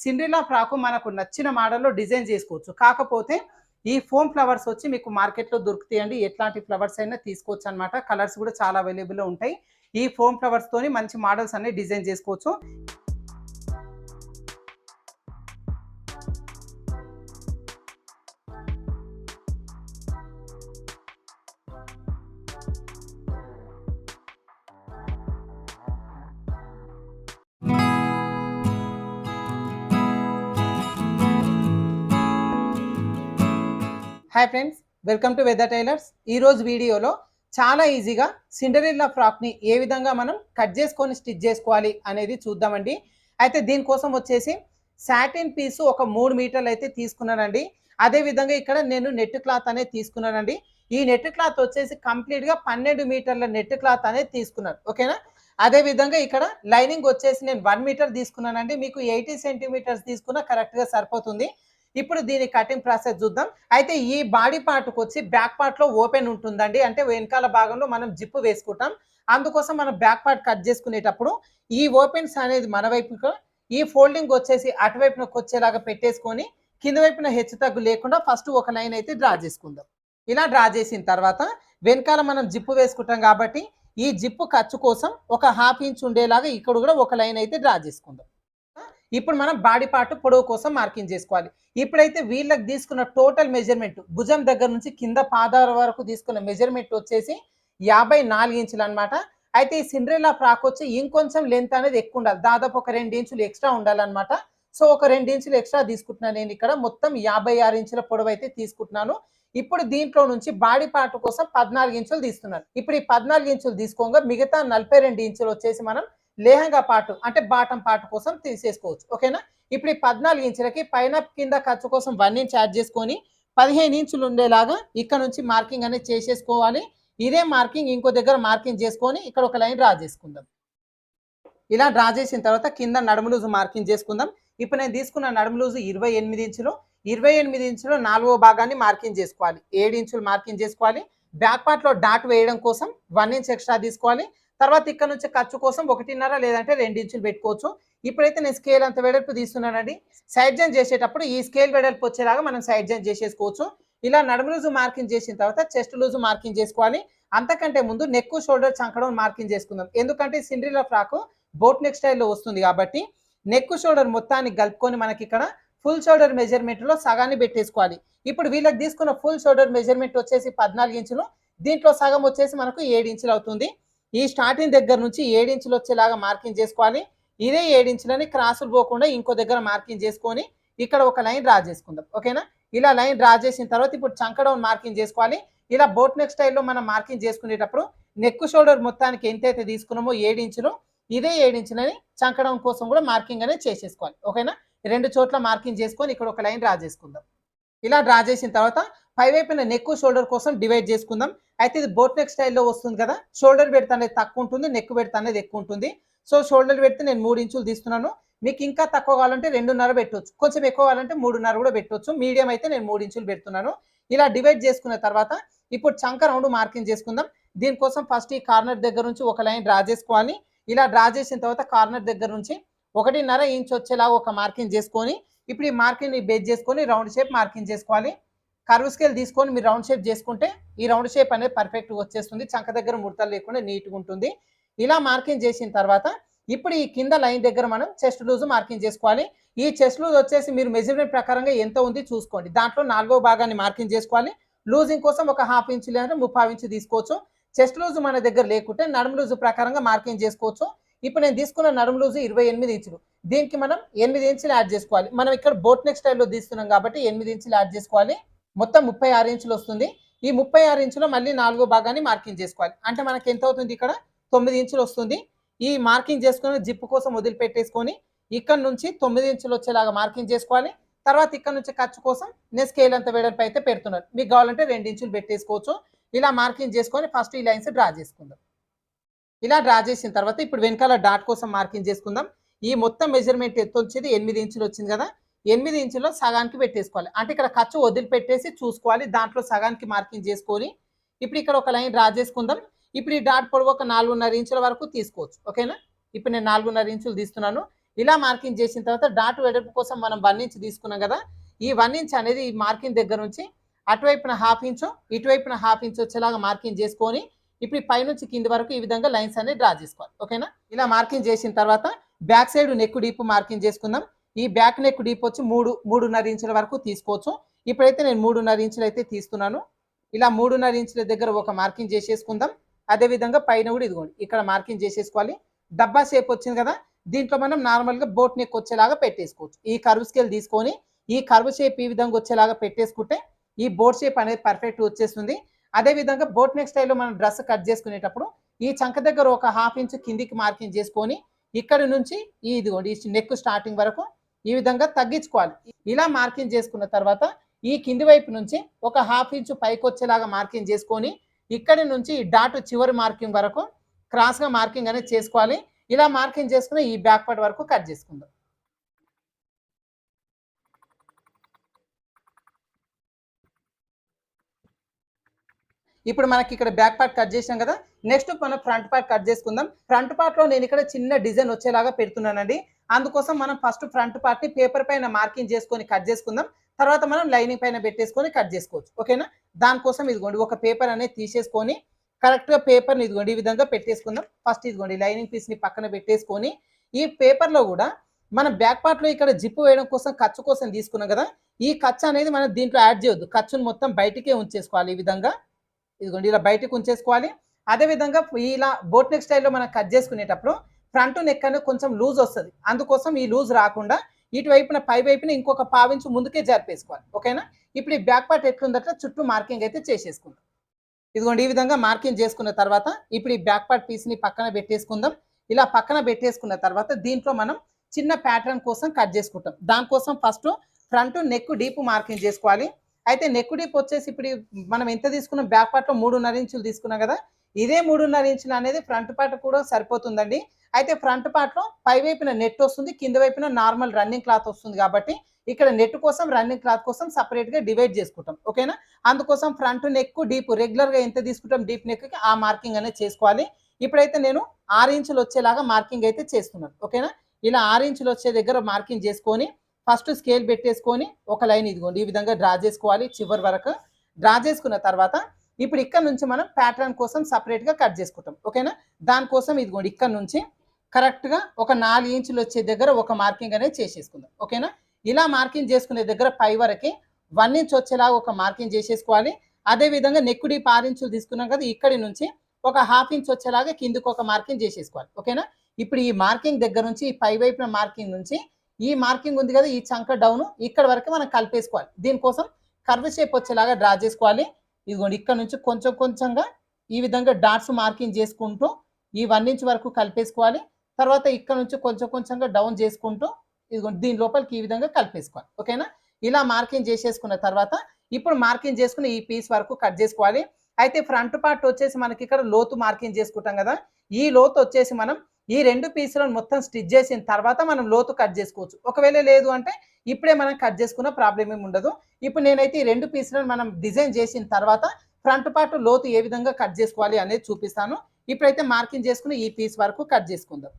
Cinderella frock మనకు నచ్చిన మోడల్లో డిజైన్ చేసుకోవచ్చు. కాకపోతే ఈ ఫోమ్ ఫ్లవర్స్ వచ్చి మీకు మార్కెట్లో దొరుకుతాయండి. ఎట్లాంటి ఫ్లవర్స్ అయినా తీసుకోవచ్చు అనమాట. కలర్స్ కూడా చాలా అవైలబుల్లో ఉంటాయి. ఈ ఫోమ్ ఫ్లవర్స్ తోని మంచి మోడల్స్ అన్ని డిజైన్ చేసుకోవచ్చు. Hi friends, welcome to Weather Tailors. ఈరోజు వీడియోలో చాలా ఈజీగా సిండ్రిల్లా ఫ్రాక్ని ఏ విధంగా మనం కట్ చేసుకొని స్టిచ్ చేసుకోవాలి అనేది చూద్దామండి. అయితే దీనికోసం వచ్చేసి సాటిన్ పీసు ఒక 3 మీటర్లు అయితే తీసుకున్నానండి. అదేవిధంగా ఇక్కడ నేను నెట్ క్లాత్ అనేది తీసుకున్నానండి. ఈ నెట్ క్లాత్ వచ్చేసి కంప్లీట్గా 12 మీటర్ల నెట్ క్లాత్ అనేది తీసుకున్నాను, ఓకేనా. అదేవిధంగా ఇక్కడ లైనింగ్ వచ్చేసి నేను 1 మీటర్ తీసుకున్నానండి. మీకు 80 సెంటీమీటర్స్ తీసుకున్నా కరెక్ట్గా సరిపోతుంది. ఇప్పుడు దీని కటింగ్ ప్రాసెస్ చూద్దాం. అయితే ఈ బాడీ పార్ట్కి వచ్చి బ్యాక్ పార్ట్లో ఓపెన్ ఉంటుందండి. అంటే వెనకాల భాగంలో మనం జిప్పు వేసుకుంటాం. అందుకోసం మనం బ్యాక్ పార్ట్ కట్ చేసుకునేటప్పుడు ఈ ఓపెన్స్ అనేది మన వైపుగా, ఈ ఫోల్డింగ్ వచ్చేసి అటువైపునకు వచ్చేలాగా పెట్టేసుకొని కింద వైపున హెచ్చు తగ్గు లేకుండా ఫస్ట్ ఒక లైన్ అయితే డ్రా చేసుకుందాం. ఇలా డ్రా చేసిన తర్వాత వెనకాల మనం జిప్పు వేసుకుంటాం కాబట్టి ఈ జిప్పు ఖర్చు కోసం ఒక 1/2 ఇంచ్ ఉండేలాగా ఇక్కడ కూడా ఒక లైన్ అయితే డ్రా చేసుకుందాం. ఇప్పుడు మనం బాడీ పార్ట్ పొడవు కోసం మార్కింగ్ చేసుకోవాలి. ఇప్పుడైతే వీళ్ళకి తీసుకున్న టోటల్ మెజర్మెంట్ భుజం దగ్గర నుంచి కింద పాదాల వరకు తీసుకున్న మెజర్మెంట్ వచ్చేసి 54 ఇంచులు అనమాట. అయితే ఈ సిండ్రిల్లా ఫ్రాక్ వచ్చి ఇంకొంచెం లెంత్ అనేది ఎక్కువ ఉండాలి. దాదాపు ఒక 2 ఇంచులు ఎక్స్ట్రా ఉండాలన్నమాట. సో ఒక 2 ఇంచులు ఎక్స్ట్రా తీసుకుంటున్నాను నేను ఇక్కడ. మొత్తం 56 ఇంచుల పొడవు అయితే తీసుకుంటున్నాను. ఇప్పుడు దీంట్లో నుంచి బాడీ పార్ట్ కోసం 14 ఇంచులు తీస్తున్నాను. ఇప్పుడు ఈ 14 ఇంచులు తీసుకోగా మిగతా 42 ఇంచులు వచ్చేసి మనం లేహంగా పార్ట్ అంటే బాటం పార్ట్ కోసం తీసేసుకోవచ్చు, ఓకేనా. ఇప్పుడు ఈ 14 ఇంచులకి పైన కింద ఖర్చు కోసం 1 ఇంచ్ యాడ్ చేసుకొని 15 ఇంచులు ఉండేలాగా ఇక్కడ నుంచి మార్కింగ్ అనేది చేసేసుకోవాలి. ఇదే మార్కింగ్ ఇంకో దగ్గర మార్కింగ్ చేసుకొని ఇక్కడ ఒక లైన్ డ్రా చేసుకుందాం. ఇలా డ్రా చేసిన తర్వాత కింద నడుము లూజు మార్కింగ్ చేసుకుందాం. ఇప్పుడు నేను తీసుకున్న నడుము లూజు 28 ఇంచులు. 28 ఇంచులో 4వ భాగాన్ని మార్కింగ్ చేసుకోవాలి. 7 ఇంచులు మార్కింగ్ చేసుకోవాలి. బ్యాక్ పార్ట్లో డాట్ వేయడం కోసం 1 ఇంచ్ ఎక్స్ట్రా తీసుకోవాలి. తర్వాత ఇక్కడ నుంచి ఖర్చు కోసం 1.5 లేదంటే 2 ఇంచులు పెట్టుకోవచ్చు. ఇప్పుడైతే నేను స్కేల్ అంత వెడల్పు తీస్తున్నానండి. సైడ్ జాయిన్ చేసేటప్పుడు ఈ స్కేల్ వెడల్పు వచ్చేలాగా మనం సైడ్ జాయిన్ చేసేసుకోవచ్చు. ఇలా నడుము లూజు మార్కింగ్ చేసిన తర్వాత చెస్ట్ లూజు మార్కింగ్ చేసుకోవాలి. అంతకంటే ముందు నెక్ షోల్డర్ చంకడం మార్కింగ్ చేసుకుందాం. ఎందుకంటే సిండ్రిల్లా ఫ్రాక్ బోట్ నెక్ స్టైల్లో వస్తుంది కాబట్టి నెక్ షోల్డర్ మొత్తాన్ని కలుపుకొని మనకి ఇక్కడ ఫుల్ షోల్డర్ మెజర్మెంట్లో సగాన్ని పెట్టేసుకోవాలి. ఇప్పుడు వీళ్ళకి తీసుకున్న ఫుల్ షోల్డర్ మెజర్మెంట్ వచ్చేసి 14 ఇంచులు. దీంట్లో సగం వచ్చేసి మనకు 7 ఇంచులు అవుతుంది. ఈ స్టార్టింగ్ దగ్గర నుంచి 7 ఇంచులు వచ్చేలాగా మార్కింగ్ చేసుకోవాలి. ఇదే 7 ఇంచులని క్రాసులు పోకుండా ఇంకో దగ్గర మార్కింగ్ చేసుకొని ఇక్కడ ఒక లైన్ డ్రా చేసుకుందాం, ఓకేనా. ఇలా లైన్ డ్రా చేసిన తర్వాత ఇప్పుడు చంకడౌన్ మార్కింగ్ చేసుకోవాలి. ఇలా బోట్ నెక్ స్టైల్లో మనం మార్కింగ్ చేసుకునేటప్పుడు నెక్ షోల్డర్ మొత్తానికి ఎంతైతే తీసుకున్నామో 7 ఇంచులు, ఇదే 7 ఇంచులని చంకడౌన్ కోసం కూడా మార్కింగ్ అనేది చేసేసుకోవాలి, ఓకేనా. 2 చోట్ల మార్కింగ్ చేసుకొని ఇక్కడ ఒక లైన్ డ్రా చేసుకుందాం. ఇలా డ్రా చేసిన తర్వాత పైవైపున నెక్ షోల్డర్ కోసం డివైడ్ చేసుకుందాం. అయితే ఇది బోట్ నెక్ స్టైల్లో వస్తుంది కదా, షోల్డర్ బెడ్త్ అనేది తక్కువ ఉంటుంది, నెక్ బెడ్త్ అనేది ఎక్కువ ఉంటుంది. సో షోల్డర్ బెడ్త్ నేను 3 ఇంచులు తీస్తున్నాను. మీకు ఇంకా తక్కువ కావాలంటే 2.5 పెట్టవచ్చు, కొంచెం ఎక్కువ కావాలంటే 3.5 కూడా పెట్టవచ్చు. మీడియం అయితే నేను 3 ఇంచులు పెడుతున్నాను. ఇలా డివైడ్ చేసుకున్న తర్వాత ఇప్పుడు చంక రౌండ్ మార్కింగ్ చేసుకుందాం. దీనికోసం ఫస్ట్ ఈ కార్నర్ దగ్గర నుంచి ఒక లైన్ డ్రా చేసుకోవాలి. ఇలా డ్రా చేసిన తర్వాత కార్నర్ దగ్గర నుంచి 1.5 ఇంచ్ వచ్చేలా ఒక మార్కింగ్ చేసుకొని ఇప్పుడు ఈ మార్కింగ్ని బేస్ చేసుకొని రౌండ్ షేప్ మార్కింగ్ చేసుకోవాలి. కర్వ్ స్కేల్ తీసుకొని మీరు రౌండ్ షేప్ చేసుకుంటే ఈ రౌండ్ షేప్ అనేది పర్ఫెక్ట్గా వచ్చేస్తుంది. చంక దగ్గర ముడతలు లేకుండా నీట్గా ఉంటుంది. ఇలా మార్కింగ్ చేసిన తర్వాత ఇప్పుడు ఈ కింద లైన్ దగ్గర మనం చెస్ట్ లూజ్ మార్కింగ్ చేసుకోవాలి. ఈ చెస్ట్ లూజ్ వచ్చేసి మీరు మెజర్మెంట్ ప్రకారంగా ఎంత ఉంది చూసుకోండి. దాంట్లో 4వ భాగాన్ని మార్కింగ్ చేసుకోవాలి. లూజింగ్ కోసం ఒక 1/2 ఇంచు లేదంటే 30 ఇంచు తీసుకోవచ్చు. చెస్ట్ లూజ్ మన దగ్గర లేకుంటే నడుము లూజు ప్రకారంగా మార్కింగ్ చేసుకోవచ్చు. ఇప్పుడు నేను తీసుకున్న నడుము లూజు 28 ఇంచులు. దీనికి మనం 8 ఇంచులు యాడ్ చేసుకోవాలి. మనం ఇక్కడ బోట్ నెక్ స్టైల్లో తీస్తున్నాం కాబట్టి 8 ఇంచులు యాడ్ చేసుకోవాలి. మొత్తం 36 ఇంచులు వస్తుంది. ఈ 36 ఇంచులో మళ్ళీ 4వ భాగాన్ని మార్కింగ్ చేసుకోవాలి. అంటే మనకి ఎంత అవుతుంది, ఇక్కడ 9 ఇంచులు వస్తుంది. ఈ మార్కింగ్ చేసుకుని జిప్పు కోసం వదిలిపెట్టేసుకొని ఇక్కడ నుంచి 9 ఇంచులు వచ్చేలాగా మార్కింగ్ చేసుకోవాలి. తర్వాత ఇక్కడ నుంచి ఖర్చు కోసం నేను స్కేల్ అంత వెడల్పు అయితే పెడుతున్నాను. మీకు కావాలంటే 2 ఇంచులు పెట్టేసుకోవచ్చు. ఇలా మార్కింగ్ చేసుకొని ఫస్ట్ ఈ లైన్స్ డ్రా చేసుకుందాం. ఇలా డ్రా చేసిన తర్వాత ఇప్పుడు వెనకాల డాట్ కోసం మార్కింగ్ చేసుకుందాం. ఈ మొత్తం మెజర్మెంట్ ఎంత వచ్చేది 8 ఇంచులు వచ్చింది కదా, 8 ఇంచుల్లో సగానికి పెట్టేసుకోవాలి. అంటే ఇక్కడ ఖర్చు వదిలిపెట్టేసి చూసుకోవాలి. దాంట్లో సగానికి మార్కింగ్ చేసుకొని ఇప్పుడు ఇక్కడ ఒక లైన్ డ్రా చేసుకుందాం. ఇప్పుడు ఈ డాట్ పొడవు ఒక 4.5 ఇంచుల వరకు తీసుకోవచ్చు, ఓకేనా. ఇప్పుడు నేను 4.5 ఇంచులు తీస్తున్నాను. ఇలా మార్కింగ్ చేసిన తర్వాత డాట్ వెడల్పు కోసం మనం 1 ఇంచ్ తీసుకున్నాం కదా, ఈ 1 ఇంచ్ అనేది ఈ మార్కింగ్ దగ్గర నుంచి అటువైపున హాఫ్ ఇంచు ఇటువైపున హాఫ్ ఇంచ్ వచ్చేలాగా మార్కింగ్ చేసుకొని ఇప్పుడు పైనుంచి కింది వరకు ఈ విధంగా లైన్స్ అనేది డ్రా చేసుకోవాలి. ఓకేనా? ఇలా మార్కింగ్ చేసిన తర్వాత back side neck deep marking చేసుకుందాం. ఈ బ్యాక్ నెక్ డీప్ వచ్చి 3.5 ఇంచుల వరకు తీసుకోవచ్చు. ఇప్పుడైతే నేను 3.5 ఇంచులు అయితే తీస్తున్నాను. ఇలా 3.5 ఇంచుల దగ్గర ఒక మార్కింగ్ చేసేసుకుందాం. అదేవిధంగా పైన కూడా ఇదిగోండి ఇక్కడ మార్కింగ్ చేసేసుకోవాలి. డబ్బా షేప్ వచ్చింది కదా, దీంట్లో మనం నార్మల్గా బోట్ నెక్ వచ్చేలాగా పెట్టేసుకోవచ్చు. ఈ కర్వ్ స్కేల్ తీసుకొని ఈ కర్వ్ షేప్ ఈ విధంగా వచ్చేలాగా పెట్టేసుకుంటే ఈ బోట్ షేప్ అనేది పర్ఫెక్ట్ వచ్చేస్తుంది. అదేవిధంగా బోట్ నెక్ స్టైల్లో మనం డ్రెస్ కట్ చేసుకునేటప్పుడు ఈ చంక దగ్గర ఒక హాఫ్ ఇంచ్ కిందికి మార్కింగ్ చేసుకొని ఇక్కడ నుంచి ఇదిగోండి ఈ నెక్ స్టార్టింగ్ వరకు ఈ విధంగా తగ్గించుకోవాలి. ఇలా మార్కింగ్ చేసుకున్న తర్వాత ఈ కింది వైపు నుంచి ఒక హాఫ్ ఇంచ్ పైకి వచ్చేలాగా మార్కింగ్ చేసుకొని ఇక్కడి నుంచి ఈ డాట్ చివరి మార్కింగ్ వరకు క్రాస్గా మార్కింగ్ అనేది చేసుకోవాలి. ఇలా మార్కింగ్ చేసుకుని ఈ బ్యాక్ పార్ట్ వరకు కట్ చేసుకుందాం. ఇప్పుడు మనకి ఇక్కడ బ్యాక్ పార్ట్ కట్ చేసాం కదా, నెక్స్ట్ మనం ఫ్రంట్ పార్ట్ కట్ చేసుకుందాం. ఫ్రంట్ పార్ట్ లో నేను ఇక్కడ చిన్న డిజైన్ వచ్చేలాగా పెడుతున్నానండి. అందుకోసం మనం ఫస్ట్ ఫ్రంట్ పార్ట్ ని పేపర్ పైన మార్కింగ్ చేసుకొని కట్ చేసుకుందాం. తర్వాత మనం లైనింగ్ పైన పెట్టేసుకొని కట్ చేసుకోవచ్చు. ఓకేనా? దానికోసం ఇదిగోండి ఒక పేపర్ అనేది తీసేసుకొని కరెక్ట్ గా పేపర్ ని ఇదిగోండి ఈ విధంగా పెట్టేసుకుందాం. ఫస్ట్ ఇదిగోండి లైనింగ్ పీస్ ని పక్కన పెట్టేసుకొని ఈ పేపర్ లో కూడా మనం బ్యాక్ పార్ట్ లో ఇక్కడ జిప్ వేయడం కోసం ఖర్చు కోసం తీసుకున్నాం కదా, ఈ ఖర్చు అనేది మనం దీంట్లో యాడ్ చేయొద్దు. ఖర్చును మొత్తం బయటికే ఉంచేసుకోవాలి. ఈ విధంగా ఇదిగోండి ఇలా బయటకు ఉంచేసుకోవాలి. అదేవిధంగా ఇలా బోట్ నెక్ స్టైల్లో మనం కట్ చేసుకునేటప్పుడు ఫ్రంట్ నెక్ అనేది కొంచెం లూజ్ వస్తుంది. అందుకోసం ఈ లూజ్ రాకుండా ఇటువైపున పై వైపున ఇంకొక పావించు ముందుకే జరిపేసుకోవాలి. ఓకేనా? ఇప్పుడు ఈ బ్యాక్ పార్ట్ ఎట్లుందట చుట్టూ మార్కింగ్ అయితే చేసేసుకుందాం. ఇదిగోండి ఈ విధంగా మార్కింగ్ చేసుకున్న తర్వాత ఇప్పుడు ఈ బ్యాక్ పార్ట్ పీస్ని పక్కన పెట్టేసుకుందాం. ఇలా పక్కన పెట్టేసుకున్న తర్వాత దీంట్లో మనం చిన్న ప్యాటర్న్ కోసం కట్ చేసుకుంటాం. దానికోసం first front neck deep marking చేసుకోవాలి. అయితే నెక్ డీప్ వచ్చేసి ఇప్పుడు మనం ఎంత తీసుకున్నాం, బ్యాక్ పార్ట్ లో 3.5 ఇంచులు తీసుకున్నాం కదా, ఇదే 3.5 ఇంచులు అనేది ఫ్రంట్ పార్ట్ కూడా సరిపోతుందండి. అయితే ఫ్రంట్ పార్ట్ లో పై వైపున నెట్ వస్తుంది, కింద వైపున నార్మల్ రన్నింగ్ క్లాత్ వస్తుంది. కాబట్టి ఇక్కడ నెట్ కోసం రన్నింగ్ క్లాత్ కోసం సపరేట్ గా డివైడ్ చేసుకుంటాం. ఓకేనా? అందుకోసం ఫ్రంట్ నెక్ డీప్ రెగ్యులర్ గా ఎంత తీసుకుంటాం డీప్ నెక్ కి ఆ మార్కింగ్ అనేది చేసుకోవాలి. ఇప్పుడైతే నేను 6 ఇంచులు వచ్చేలాగా మార్కింగ్ అయితే చేస్తున్నాను. ఓకేనా? ఇలా 6 ఇంచులు వచ్చే దగ్గర మార్కింగ్ చేసుకొని ఫస్ట్ స్కేల్ పెట్టేసుకొని ఒక లైన్ ఇదిగోండి ఈ విధంగా డ్రా చేసుకోవాలి. చివరి వరకు డ్రా చేసుకున్న తర్వాత ఇప్పుడు ఇక్కడ నుంచి మనం ప్యాటర్న్ కోసం సపరేట్ గా కట్ చేసుకుంటాం. ఓకేనా? దానికోసం ఇదిగోండి ఇక్కడ నుంచి కరెక్ట్ గా ఒక 4 ఇంచులు వచ్చే దగ్గర ఒక మార్కింగ్ అనేది చేసేసుకుందాం. ఓకేనా? ఇలా మార్కింగ్ చేసుకునే దగ్గర పై వరకు 1 ఇంచ్ వచ్చేలాగా ఒక మార్కింగ్ చేసేసుకోవాలి. అదే విధంగా నెక్ డీప్ 6 ఇంచులు తీసుకున్నాం కదా, ఇక్కడి నుంచి ఒక హాఫ్ ఇంచ్ వచ్చేలాగా కిందికి ఒక మార్కింగ్ చేసేసుకోవాలి. ఓకేనా? ఇప్పుడు ఈ మార్కింగ్ దగ్గర నుంచి ఈ పై వైపున మార్కింగ్ నుంచి ఈ మార్కింగ్ ఉంది కదా, ఈ చంక డౌన్ ఇక్కడ వరకు మనం కలిపేసుకోవాలి. దీనికోసం కర్వ్ షేప్ వచ్చేలాగా డ్రా చేసుకోవాలి. ఇదిగోండి ఇక్కడ నుంచి కొంచెం కొంచెంగా ఈ విధంగా డాట్స్ మార్కింగ్ చేసుకుంటూ ఈ 1 ఇంచ్ వరకు కలిపేసుకోవాలి. తర్వాత ఇక్కడ నుంచి కొంచెం కొంచెంగా డౌన్ చేసుకుంటూ ఇదిగోండి దీని లోపలికి ఈ విధంగా కలిపేసుకోవాలి. ఓకేనా? ఇలా మార్కింగ్ చేసేసుకున్న తర్వాత ఇప్పుడు మార్కింగ్ చేసుకుని ఈ పీస్ వరకు కట్ చేసుకోవాలి. అయితే ఫ్రంట్ పార్ట్ వచ్చేసి మనకి ఇక్కడ లోతు మార్కింగ్ చేసుకుంటాం కదా, ఈ లోతు వచ్చేసి మనం ఈ 2 పీసులను మొత్తం స్టిచ్ చేసిన తర్వాత మనం లోతు కట్ చేసుకోవచ్చు. ఒకవేళ లేదు అంటే ఇప్పుడే మనం కట్ చేసుకున్న ప్రాబ్లం ఏమి ఉండదు. ఇప్పుడు నేనైతే ఈ 2 పీసులను మనం డిజైన్ చేసిన తర్వాత ఫ్రంట్ పార్ట్ లోతు ఏ విధంగా కట్ చేసుకోవాలి అనేది చూపిస్తాను. ఇప్పుడైతే మార్కింగ్ చేసుకుని ఈ పీస్ వరకు కట్ చేసుకుందాం.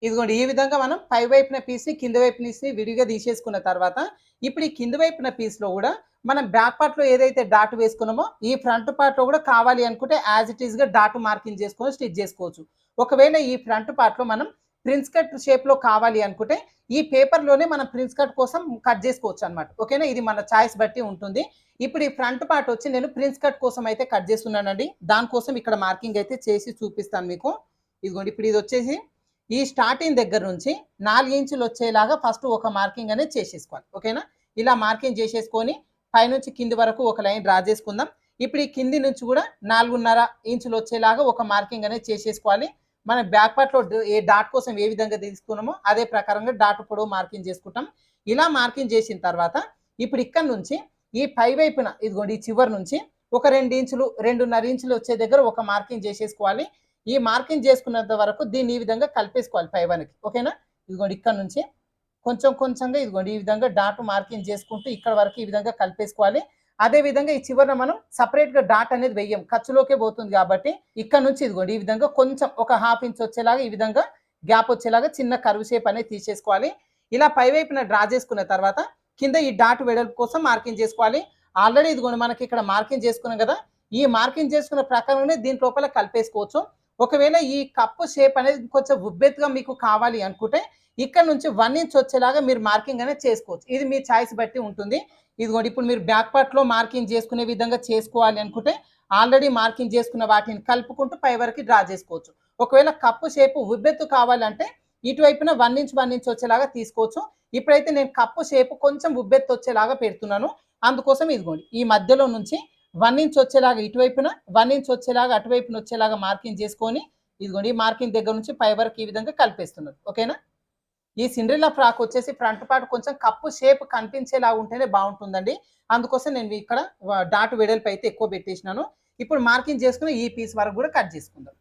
ఇదిగోండి ఈ విధంగా మనం పై వైపున పీస్ని కింద వైపు పీస్ని విడిగా తీసేసుకున్న తర్వాత ఇప్పుడు ఈ కింద వైపున పీస్లో కూడా మనం బ్యాక్ పార్ట్లో ఏదైతే డాట్ వేసుకున్నామో ఈ ఫ్రంట్ పార్ట్లో కూడా కావాలి అనుకుంటే యాజ్ ఇట్ ఈస్గా డాట్ మార్కింగ్ చేసుకొని స్టిచ్ చేసుకోవచ్చు. ఒకవేళ ఈ ఫ్రంట్ పార్ట్లో మనం ప్రిన్స్ కట్ షేప్లో కావాలి అనుకుంటే ఈ పేపర్లోనే మనం ప్రిన్స్ కట్ కోసం కట్ చేసుకోవచ్చు అనమాట. ఓకేనా? ఇది మన చాయిస్ బట్టి ఉంటుంది. ఇప్పుడు ఈ ఫ్రంట్ పార్ట్ వచ్చి నేను ప్రిన్స్ కట్ కోసం అయితే కట్ చేస్తున్నానండి. దానికోసం ఇక్కడ మార్కింగ్ అయితే చేసి చూపిస్తాను మీకు. ఇదిగోండి ఇప్పుడు ఇది వచ్చేసి ఈ స్టార్టింగ్ దగ్గర నుంచి 4 ఇంచులు వచ్చేలాగా ఫస్ట్ ఒక మార్కింగ్ అనేది చేసేసుకోవాలి. ఓకేనా? ఇలా మార్కింగ్ చేసేసుకొని పైనుంచి కింది వరకు ఒక లైన్ డ్రా చేసుకుందాం. ఇప్పుడు ఈ కింది నుంచి కూడా 4.5 ఇంచులు వచ్చేలాగా ఒక మార్కింగ్ అనేది చేసేసుకోవాలి. మన బ్యాక్ పార్ట్లో ఏ డాట్ కోసం ఏ విధంగా తీసుకున్నామో అదే ప్రకారంగా డాట్ పొడవు మార్కింగ్ చేసుకుంటాం. ఇలా మార్కింగ్ చేసిన తర్వాత ఇప్పుడు ఇక్కడ నుంచి ఈ పై వైపున ఇదిగోండి ఈ చివరి నుంచి ఒక 2 ఇంచులు 2.5 ఇంచులు వచ్చే దగ్గర ఒక మార్కింగ్ చేసేసుకోవాలి. ఈ మార్కింగ్ చేసుకున్నంత వరకు దీన్ని ఈ విధంగా కలిపేసుకోవాలి పై వరకు. ఓకేనా? ఇదిగోండి ఇక్కడ నుంచి కొంచెం కొంచెంగా ఇదిగోండి ఈ విధంగా డాట్ మార్కింగ్ చేసుకుంటూ ఇక్కడ వరకు ఈ విధంగా కలిపేసుకోవాలి. అదే విధంగా ఈ చివరన మనం సెపరేట్‌గా డాట్ అనేది వెయ్యం. ఖర్చులోకే పోతుంది కాబట్టి ఇక్కడ నుంచి ఇదిగోండి ఈ విధంగా కొంచెం ఒక హాఫ్ ఇంచ్ వచ్చేలాగా ఈ విధంగా గ్యాప్ వచ్చేలాగా చిన్న కర్వ్ షేప్ అనేది తీసేసుకోవాలి. ఇలా పై వైపున డ్రా చేసుకున్న తర్వాత కింద ఈ డాట్ వెడల్పు కోసం మార్కింగ్ చేసుకోవాలి. ఆల్రెడీ ఇదిగోండి మనకి ఇక్కడ మార్కింగ్ చేసుకున్నాం కదా! ఈ మార్కింగ్ చేసుకున్న ప్రకారమే దీని లోపల కలిపేసుకోవచ్చు. ఒకవేళ ఈ కప్పు షేప్ అనేది కొంచెం ఉబ్బెత్తుగా మీకు కావాలి అనుకుంటే ఇక్కడ నుంచి 1 ఇంచ్ వచ్చేలాగా మీరు మార్కింగ్ అనేది చేసుకోవచ్చు. ఇది మీ చాయిస్ బట్టి ఉంటుంది. ఇదిగోండి ఇప్పుడు మీరు బ్యాక్ పార్ట్‌లో మార్కింగ్ చేసుకునే విధంగా చేసుకోవాలి అనుకుంటే ఆల్రెడీ మార్కింగ్ చేసుకున్న వాటిని కలుపుకుంటూ పై వరకు డ్రా చేసుకోవచ్చు. ఒకవేళ కప్పు షేప్ ఉబ్బెత్తు కావాలంటే ఇటువైపున 1 ఇంచ్, 1 ఇంచ్ వచ్చేలాగా తీసుకోవచ్చు. ఇప్పుడైతే నేను కప్పు షేప్ కొంచెం ఉబ్బెత్తు వచ్చేలాగా పెడుతున్నాను. అందుకోసం ఇదిగోండి ఈ మధ్యలో నుంచి 1 ఇంచ్ వచ్చేలాగా ఇటువైపున, 1 ఇంచ్ వచ్చేలాగా అటువైపున వచ్చేలాగా మార్కింగ్ చేసుకొని ఇదిగోండి ఈ మార్కింగ్ దగ్గర నుంచి పై వరకు ఈ విధంగా కలిపేస్తున్నాను. ఓకేనా? ఈ సిండ్రెల్లా ఫ్రాక్ వచ్చేసి ఫ్రంట్ పార్ట్ కొంచెం కప్పు షేప్ కనిపించేలా ఉంటేనే బాగుంటుందండి. అందుకోసం నేను ఇక్కడ డాట్ వెడల్పు అయితే ఎక్కువ పెట్టేసినాను. ఇప్పుడు మార్కింగ్ చేసుకుని ఈ పీస్ వరకు కూడా కట్ చేసుకుందాం.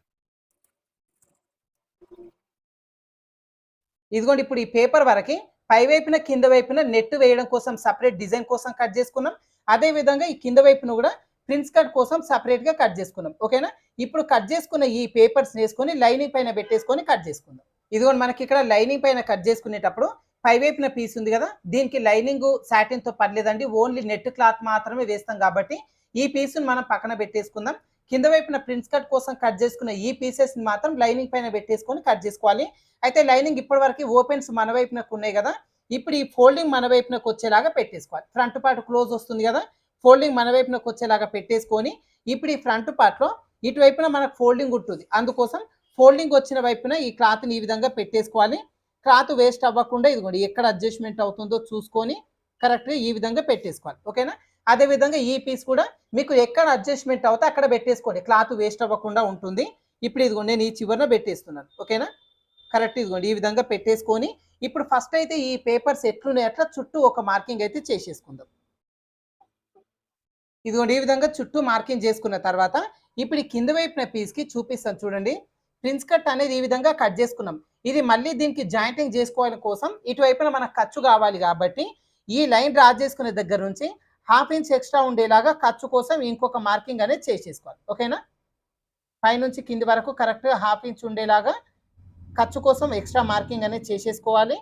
ఇదిగోండి ఇప్పుడు ఈ పేపర్ వరకి పై వైపున కింద వైపున నెట్ వేయడం కోసం సెపరేట్ డిజైన్ కోసం కట్ చేసుకున్నాం. అదే విధంగా ఈ కింద వైపున కూడా ప్రిన్స్ కట్ కోసం సెపరేట్ గా కట్ చేసుకున్నాం. ఓకేనా? ఇప్పుడు కట్ చేసుకున్న ఈ పేపర్స్ వేసుకొని లైనింగ్ పైన పెట్టేసుకొని కట్ చేసుకుందాం. ఇదిగోండి మనకి ఇక్కడ లైనింగ్ పైన కట్ చేసుకునేటప్పుడు పై వైపున పీస్ ఉంది కదా, దీనికి లైనింగ్ సాటిన్ తో పర్లేదండి, ఓన్లీ నెట్ క్లాత్ మాత్రమే వేస్తాం కాబట్టి ఈ పీస్ను మనం పక్కన పెట్టేసుకుందాం. కింద వైపున ప్రిన్స్ కట్ కోసం కట్ చేసుకున్న ఈ పీసెస్ మాత్రం లైనింగ్ పైన పెట్టేసుకొని కట్ చేసుకోవాలి. అయితే లైనింగ్ ఇప్పటి వరకు ఓపెన్స్ మన వైపునకు ఉన్నాయి కదా, ఇప్పుడు ఈ ఫోల్డింగ్ మన వైపునకు వచ్చేలాగా పెట్టేసుకోవాలి. ఫ్రంట్ పార్ట్ క్లోజ్ వస్తుంది కదా, ఫోల్డింగ్ మన వైపునకు వచ్చేలాగా పెట్టేసుకొని ఇప్పుడు ఈ ఫ్రంట్ పార్ట్ లో ఇటువైపున మనకు ఫోల్డింగ్ ఉంటుంది. అందుకోసం ఫోల్డింగ్ వచ్చిన వైపున ఈ క్లాత్ని ఈ విధంగా పెట్టేసుకోవాలి. క్లాత్ వేస్ట్ అవ్వకుండా ఇదిగోండి ఎక్కడ అడ్జస్ట్మెంట్ అవుతుందో చూసుకొని కరెక్ట్గా ఈ విధంగా పెట్టేసుకోవాలి. ఓకేనా? అదే విధంగా ఈ పీస్ కూడా మీకు ఎక్కడ అడ్జస్ట్మెంట్ అవుతే అక్కడ పెట్టేసుకోండి, క్లాత్ వేస్ట్ అవ్వకుండా ఉంటుంది. ఇప్పుడు ఇదిగోండి నేను ఈ చివరన పెట్టేస్తున్నాను. ఓకేనా? కరెక్ట్ ఇదిగోండి ఈ విధంగా పెట్టేసుకొని ఇప్పుడు ఫస్ట్ అయితే ఈ పేపర్స్ ఎట్లున్నాయి అట్లా చుట్టూ ఒక మార్కింగ్ అయితే చేసేసుకుందాం. ఇదిగోండి ఈ విధంగా చుట్టూ మార్కింగ్ చేసుకున్న తర్వాత ఇప్పుడు ఈ కింద వైపున పీస్కి చూపిస్తాను చూడండి. ప్రిన్స్ కట్ అనేది ఈ విధంగా కట్ చేసుకున్నాం. ఇది మళ్ళీ దీనికి జాయింటింగ్ చేసుకోవడం కోసం ఇటువైపున మనకు ఖర్చు కావాలి కాబట్టి ఈ లైన్ డ్రా చేసుకునే దగ్గర నుంచి హాఫ్ ఇంచ్ ఎక్స్ట్రా ఉండేలాగా ఖర్చు కోసం ఇంకొక మార్కింగ్ అనేది చేసేసుకోవాలి. ఓకేనా? పైనుంచి కింది వరకు కరెక్ట్గా హాఫ్ ఇంచ్ ఉండేలాగా ఖర్చు కోసం ఎక్స్ట్రా మార్కింగ్ అనేది చేసేసుకోవాలి.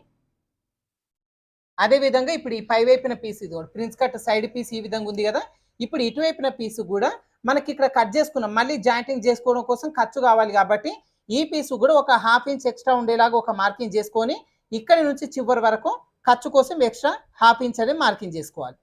అదే విధంగా ఇప్పుడు ఈ పై వైపున పీస్ ఇది ప్రిన్స్ కట్ సైడ్ పీస్ ఈ విధంగా ఉంది కదా, ఇప్పుడు ఇటువైపున పీస్ కూడా మనకి ఇక్కడ కట్ చేసుకున్నాం. మళ్ళీ జాయింటింగ్ చేసుకోవడం కోసం ఖర్చు కావాలి కాబట్టి ఈ పీస్ కూడా ఒక హాఫ్ ఇంచ్ ఎక్స్ట్రా ఉండేలాగా ఒక మార్కింగ్ చేసుకొని ఇక్కడి నుంచి చివరి వరకు ఖర్చు కోసం ఎక్స్ట్రా హాఫ్ ఇంచ్ అనేది మార్కింగ్ చేసుకోవాలి.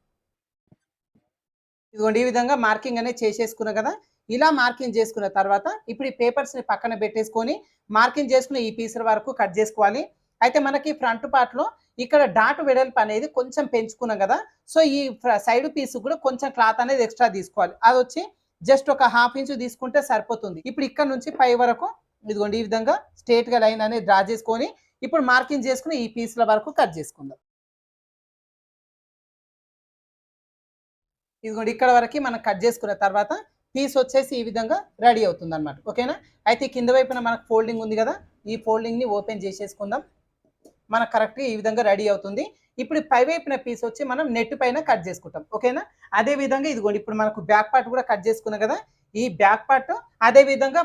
ఇదిగోండి ఈ విధంగా మార్కింగ్ అనేది చేసేసుకున్నా కదా, ఇలా మార్కింగ్ చేసుకున్న తర్వాత ఇప్పుడు ఈ పేపర్స్ని పక్కన పెట్టేసుకొని మార్కింగ్ చేసుకుని ఈ పీసుల వరకు కట్ చేసుకోవాలి. అయితే మనకి ఫ్రంట్ పార్ట్లో ఇక్కడ డాట్ వెడల్పు అనేది కొంచెం పెంచుకున్నాం కదా, సో ఈ సైడ్ పీస్ కూడా కొంచెం క్లాత్ అనేది ఎక్స్ట్రా తీసుకోవాలి. అది వచ్చి జస్ట్ ఒక హాఫ్ ఇంచ్ తీసుకుంటే సరిపోతుంది. ఇప్పుడు ఇక్కడ నుంచి పై వరకు ఇదిగోండి ఈ విధంగా స్ట్రేట్గా లైన్ అనేది డ్రా చేసుకొని ఇప్పుడు మార్కింగ్ చేసుకుని ఈ పీసుల వరకు కట్ చేసుకుందాం. ఇదిగోండి ఇక్కడ వరకు మనం కట్ చేసుకున్న తర్వాత పీస్ వచ్చేసి ఈ విధంగా రెడీ అవుతుంది అనమాట. ఓకేనా? అయితే కింద వైపున మనకు ఫోల్డింగ్ ఉంది కదా, ఈ ఫోల్డింగ్ని ఓపెన్ చేసేసుకుందాం. మనకు కరెక్ట్గా ఈ విధంగా రెడీ అవుతుంది. ఇప్పుడు పై వైపున పీస్ వచ్చి మనం నెట్ పైన కట్ చేసుకుంటాం. ఓకేనా? అదే విధంగా ఇదిగోండి ఇప్పుడు మనకు బ్యాక్ పార్ట్ కూడా కట్ చేసుకున్నాం కదా, ఈ బ్యాక్ పార్ట్ అదే విధంగా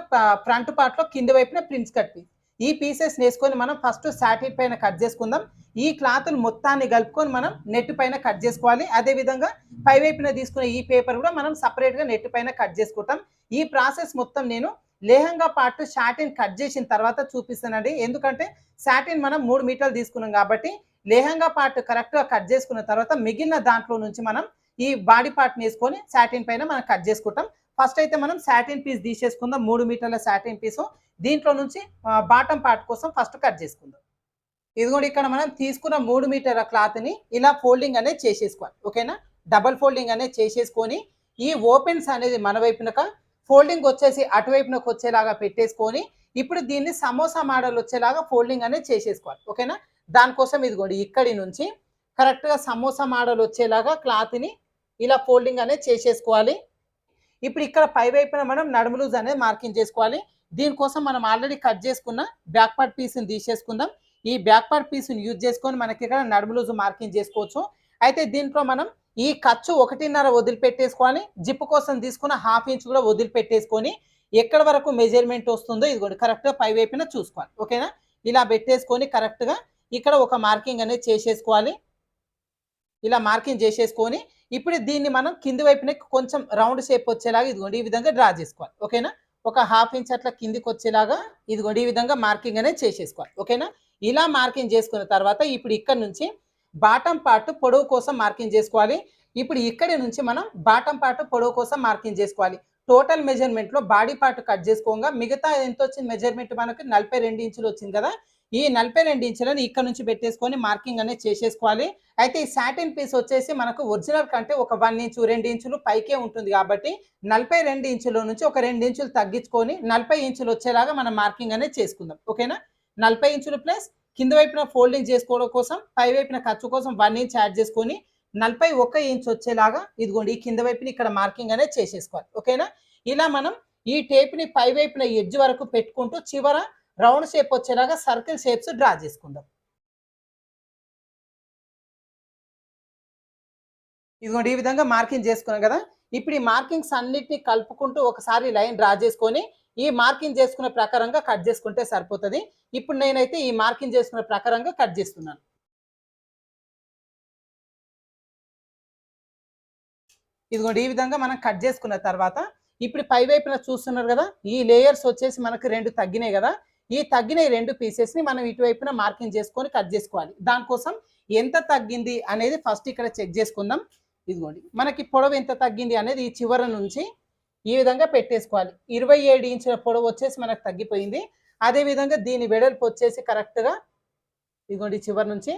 ఫ్రంట్ పార్ట్లో కింద వైపున ప్రిన్స్ కట్ పీస్ ఈ పీసెస్ వేసుకొని మనం ఫస్ట్ సాటిన్ పైన కట్ చేసుకుందాం. ఈ క్లాత్ను మొత్తాన్ని కలుపుకొని మనం నెట్ పైన కట్ చేసుకోవాలి. అదే విధంగా పై వైపున తీసుకునే ఈ పేపర్ కూడా మనం సపరేట్గా నెట్ పైన కట్ చేసుకుంటాం. ఈ ప్రాసెస్ మొత్తం నేను లేహంగా పార్ట్ సాటిన్ కట్ చేసిన తర్వాత చూపిస్తానండి. ఎందుకంటే సాటిన్ మనం 3 మీటర్లు తీసుకున్నాం కాబట్టి లేహంగా పార్ట్ కరెక్ట్గా కట్ చేసుకున్న తర్వాత మిగిలిన దాంట్లో నుంచి మనం ఈ బాడీ పార్ట్ని వేసుకొని సాటిన్ పైన మనం కట్ చేసుకుంటాం. ఫస్ట్ అయితే మనం సాటిన్ పీస్ తీసేసుకుందాం. 3 మీటర్ల సాటిన్ పీసు దీంట్లో నుంచి బాటమ్ పార్ట్ కోసం ఫస్ట్ కట్ చేసుకుందాం. ఇదిగోండి ఇక్కడ మనం తీసుకున్న 3 మీటర్ల క్లాత్ని ఇలా ఫోల్డింగ్ అనేది చేసేసుకోవాలి. ఓకేనా? డబల్ ఫోల్డింగ్ అనేది చేసేసుకొని ఈ ఓపెన్స్ అనేది మన వైపునక ఫోల్డింగ్ వచ్చేసి అటువైపునకు వచ్చేలాగా పెట్టేసుకొని ఇప్పుడు దీన్ని సమోసా మోడల్ వచ్చేలాగా ఫోల్డింగ్ అనేది చేసేసుకోవాలి. ఓకేనా? దానికోసం ఇదిగోండి ఇక్కడి నుంచి కరెక్ట్గా సమోసా మోడల్ వచ్చేలాగా క్లాత్ని ఇలా ఫోల్డింగ్ అనేది చేసేసుకోవాలి. ఇప్పుడు ఇక్కడ పై వైపున మనం నడుము లూజ్ అనేది మార్కింగ్ చేసుకోవాలి. దీనికోసం మనం ఆల్రెడీ కట్ చేసుకున్న బ్యాక్ పార్ట్ పీస్ని తీసేసుకుందాం. ఈ బ్యాక్ పార్ట్ పీస్ని యూజ్ చేసుకొని మనకి ఇక్కడ నడుము లూజ్ మార్కింగ్ చేసుకోవచ్చు. అయితే దీంట్లో మనం ఈ ఖర్చు 1.5 వదిలిపెట్టేసుకోవాలి. జిప్ కోసం తీసుకున్న 1/2 ఇంచ్ కూడా వదిలిపెట్టేసుకొని ఎక్కడ వరకు మెజర్మెంట్ వస్తుందో ఇదిగోండి కరెక్ట్‌గా పై వైపున చూసుకోవాలి. ఓకేనా? ఇలా పెట్టేసుకొని కరెక్ట్‌గా ఇక్కడ ఒక మార్కింగ్ అనేది చేసేసుకోవాలి. ఇలా మార్కింగ్ చేసేసుకొని ఇప్పుడు దీన్ని మనం కింది వైపున కొంచెం రౌండ్ షేప్ వచ్చేలాగా ఇదిగోండి ఈ విధంగా డ్రా చేసుకోవాలి. ఓకేనా? ఒక 1/2 ఇంచ్ అట్లా కిందికి వచ్చేలాగా ఇదిగోండి ఈ విధంగా మార్కింగ్ అనేది చేసేసుకోవాలి. ఓకేనా? ఇలా మార్కింగ్ చేసుకున్న తర్వాత ఇప్పుడు ఇక్కడ నుంచి బాటమ్ పార్ట్ పొడవు కోసం మార్కింగ్ చేసుకోవాలి. ఇప్పుడు ఇక్కడి నుంచి మనం బాటమ్ పార్ట్ పొడవు కోసం మార్కింగ్ చేసుకోవాలి. టోటల్ మెజర్మెంట్లో బాడీ పార్ట్ కట్ చేసుకోగా మిగతా ఎంత వచ్చింది మెజర్మెంట్ మనకు 42 ఇంచులు వచ్చింది కదా. ఈ 42 ఇంచులను ఇక్కడ నుంచి పెట్టేసుకొని మార్కింగ్ అనేది చేసేసుకోవాలి. అయితే ఈ సాటిన్ పీస్ వచ్చేసి మనకు ఒరిజినల్ కంటే ఒక 1 ఇంచు 2 ఇంచులు పైకే ఉంటుంది కాబట్టి 42 ఇంచుల నుంచి ఒక 2 ఇంచులు తగ్గించుకొని 40 ఇంచులు వచ్చేలాగా మనం మార్కింగ్ అనేది చేసుకుందాం. ఓకేనా? 40 ఇంచులు ప్లస్ కింద వైపున ఫోల్డింగ్ చేసుకోవడం కోసం పై వైపున ఖర్చు కోసం 1 ఇంచ్ యాడ్ చేసుకొని 41 ఇంచ్ వచ్చేలాగా ఇదిగోండి ఈ కింద వైపున ఇక్కడ మార్కింగ్ అనేది చేసేసుకోవాలి. ఓకేనా? ఇలా మనం ఈ టేప్ని పై వైపున ఎడ్జ్ వరకు పెట్టుకుంటూ చివర రౌండ్ షేప్ వచ్చేలాగా సర్కిల్ షేప్స్ డ్రా చేసుకుందాం. ఇదిగోండి ఈ విధంగా మార్కింగ్ చేసుకున్నాం కదా. ఇప్పుడు ఈ మార్కింగ్స్ అన్నిటిని కలుపుకుంటూ ఒకసారి లైన్ డ్రా చేసుకొని ఈ మార్కింగ్ చేసుకున్న ప్రకారంగా కట్ చేసుకుంటే సరిపోతుంది. ఇప్పుడు నేనైతే ఈ మార్కింగ్ చేసుకున్న ప్రకారంగా కట్ చేస్తున్నాను. ఇదిగోండి ఈ విధంగా మనం కట్ చేసుకున్న తర్వాత ఇప్పుడు పై వైపున చూస్తున్నారు కదా, ఈ లేయర్స్ వచ్చేసి మనకు 2 తగ్గినాయి కదా. ఈ తగ్గిన 2 పీసెస్ని మనం ఇటువైపున మార్కింగ్ చేసుకొని కట్ చేసుకోవాలి. దానికోసం ఎంత తగ్గింది అనేది ఫస్ట్ ఇక్కడ చెక్ చేసుకుందాం. ఇదిగోండి మనకి పొడవు ఎంత తగ్గింది అనేది ఈ చివరి నుంచి ఈ విధంగా పెట్టేసుకోవాలి. 27 ఇంచుల పొడవు వచ్చేసి మనకు తగ్గిపోయింది. అదేవిధంగా దీని వెడల్పు వచ్చేసి కరెక్ట్గా ఇదిగోండి చివరి నుంచి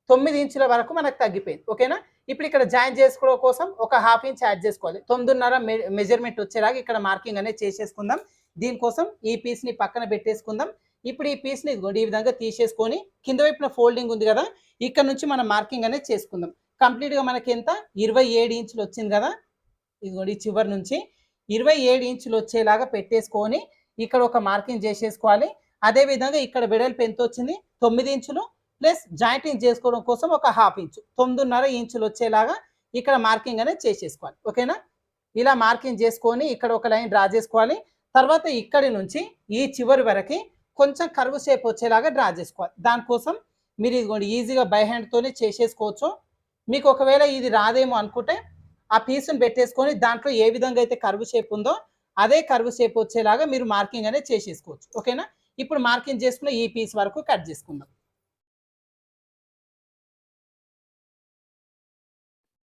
9 ఇంచుల వరకు మనకు తగ్గిపోయింది. ఓకేనా? ఇప్పుడు ఇక్కడ జాయిన్ చేసుకోవడం కోసం ఒక 1/2 ఇంచ్ యాడ్ చేసుకోవాలి. 9.5 మెజర్మెంట్ వచ్చేలాగా ఇక్కడ మార్కింగ్ అనేది చేసేసుకుందాం. దీనికోసం ఈ పీస్ని పక్కన పెట్టేసుకుందాం. ఇప్పుడు ఈ పీస్ని ఇదిగోండి ఈ విధంగా తీసేసుకొని కింద వైపున ఫోల్డింగ్ ఉంది కదా, ఇక్కడ నుంచి మనం మార్కింగ్ అనేది చేసుకుందాం. కంప్లీట్గా మనకి ఎంత 27 ఇంచులు వచ్చింది కదా. ఇదిగోండి చివరి నుంచి 27 ఇంచులు వచ్చేలాగా పెట్టేసుకొని ఇక్కడ ఒక మార్కింగ్ చేసేసుకోవాలి. అదేవిధంగా ఇక్కడ వెడల్పు ఎంత వచ్చింది 9 ఇంచులు ప్లస్ జాయింటింగ్ చేసుకోవడం కోసం ఒక 1/2 ఇంచు 9.5 ఇంచులు వచ్చేలాగా ఇక్కడ మార్కింగ్ అనేది చేసేసుకోవాలి. ఓకేనా? ఇలా మార్కింగ్ చేసుకొని ఇక్కడ ఒక లైన్ డ్రా చేసుకోవాలి. తర్వాత ఇక్కడి నుంచి ఈ చివరి వరకు కొంచెం కర్వ్ షేప్ వచ్చేలాగా డ్రా చేసుకోవాలి. దానికోసం మీరు ఇదిగోండి ఈజీగా బై హ్యాండ్తోనే చేసేసుకోవచ్చు. మీకు ఒకవేళ ఇది రాదేమో అనుకుంటే ఆ పీస్ని పెట్టేసుకొని దాంట్లో ఏ విధంగా అయితే కర్వ్ షేప్ ఉందో అదే కర్వ్ షేప్ వచ్చేలాగా మీరు మార్కింగ్ అనేది చేసేసుకోవచ్చు. ఓకేనా? ఇప్పుడు మార్కింగ్ చేసుకున్న ఈ పీస్ వరకు కట్ చేసుకుందాం.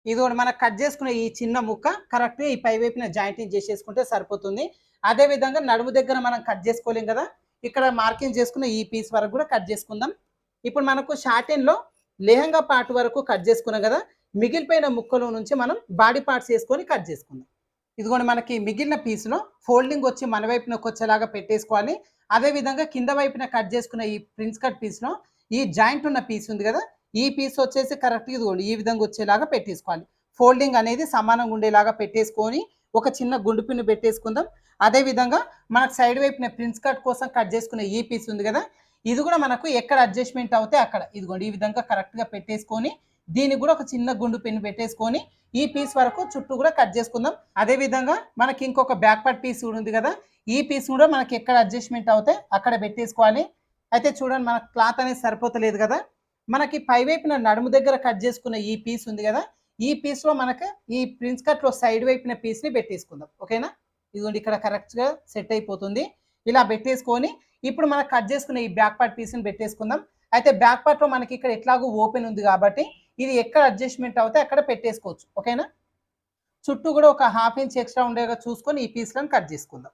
ఇదిగోండి మనం కట్ చేసుకున్న ఈ చిన్న ముక్క కరెక్ట్గా ఈ పై వైపున జాయింటింగ్ చేసేసుకుంటే సరిపోతుంది. అదేవిధంగా నడుము దగ్గర మనం కట్ చేసుకోలేం కదా, ఇక్కడ మార్కింగ్ చేసుకున్న ఈ పీస్ వరకు కూడా కట్ చేసుకుందాం. ఇప్పుడు మనకు షార్టెన్లో లెహంగా పార్ట్ వరకు కట్ చేసుకున్నాం కదా, మిగిలిపోయిన ముక్కలో నుంచి మనం బాడీ పార్ట్స్ వేసుకొని కట్ చేసుకుందాం. ఇదిగోండి మనకి మిగిలిన పీస్లో ఫోల్డింగ్ వచ్చి మన వైపునకు వచ్చేలాగా పెట్టేసుకోవాలి. అదేవిధంగా కింద వైపున కట్ చేసుకున్న ఈ ప్రిన్స్ కట్ పీస్లో ఈ జాయింట్ ఉన్న పీస్ ఉంది కదా, ఈ పీస్ వచ్చేసి కరెక్ట్గా ఇదిగోండి ఈ విధంగా వచ్చేలాగా పెట్టేసుకోవాలి. ఫోల్డింగ్ అనేది సమానంగా ఉండేలాగా పెట్టేసుకొని ఒక చిన్న గుండు పిన్ను పెట్టేసుకుందాం. అదేవిధంగా మనకు సైడ్ వైపున ప్రిన్స్ కట్ కోసం కట్ చేసుకున్న ఈ పీస్ ఉంది కదా, ఇది కూడా మనకు ఎక్కడ అడ్జస్ట్మెంట్ అవుతే అక్కడ ఇదిగోండి ఈ విధంగా కరెక్ట్గా పెట్టేసుకొని దీనికి కూడా ఒక చిన్న గుండు పిన్ను పెట్టేసుకొని ఈ పీస్ వరకు చుట్టూ కూడా కట్ చేసుకుందాం. అదేవిధంగా మనకి ఇంకొక బ్యాక్ పార్ట్ పీస్ కూడా ఉంది కదా, ఈ పీస్ కూడా మనకి ఎక్కడ అడ్జస్ట్మెంట్ అవుతే అక్కడ పెట్టేసుకోవాలి. అయితే చూడండి మనకు క్లాత్ అనేది సరిపోతలేదు కదా, మనకి పైవైపున నడుము దగ్గర కట్ చేసుకున్న ఈ పీస్ ఉంది కదా, ఈ పీస్లో మనకు ఈ ప్రిన్స్ కట్లో సైడ్ వైపున పీస్ని పెట్టేసుకుందాం. ఓకేనా? ఇదిగోండి ఇక్కడ కరెక్ట్గా సెట్ అయిపోతుంది. ఇలా పెట్టేసుకొని ఇప్పుడు మనం కట్ చేసుకున్న ఈ బ్యాక్ పార్ట్ పీస్ని పెట్టేసుకుందాం. అయితే బ్యాక్ పార్ట్లో మనకి ఇక్కడ ఎట్లాగో ఓపెన్ ఉంది కాబట్టి ఇది ఎక్కడ అడ్జస్ట్మెంట్ అవుతే అక్కడ పెట్టేసుకోవచ్చు. ఓకేనా? చుట్టూ కూడా ఒక 1/2 ఇంచ్ ఎక్స్ట్రా ఉండేగా చూసుకొని ఈ పీస్లను కట్ చేసుకుందాం.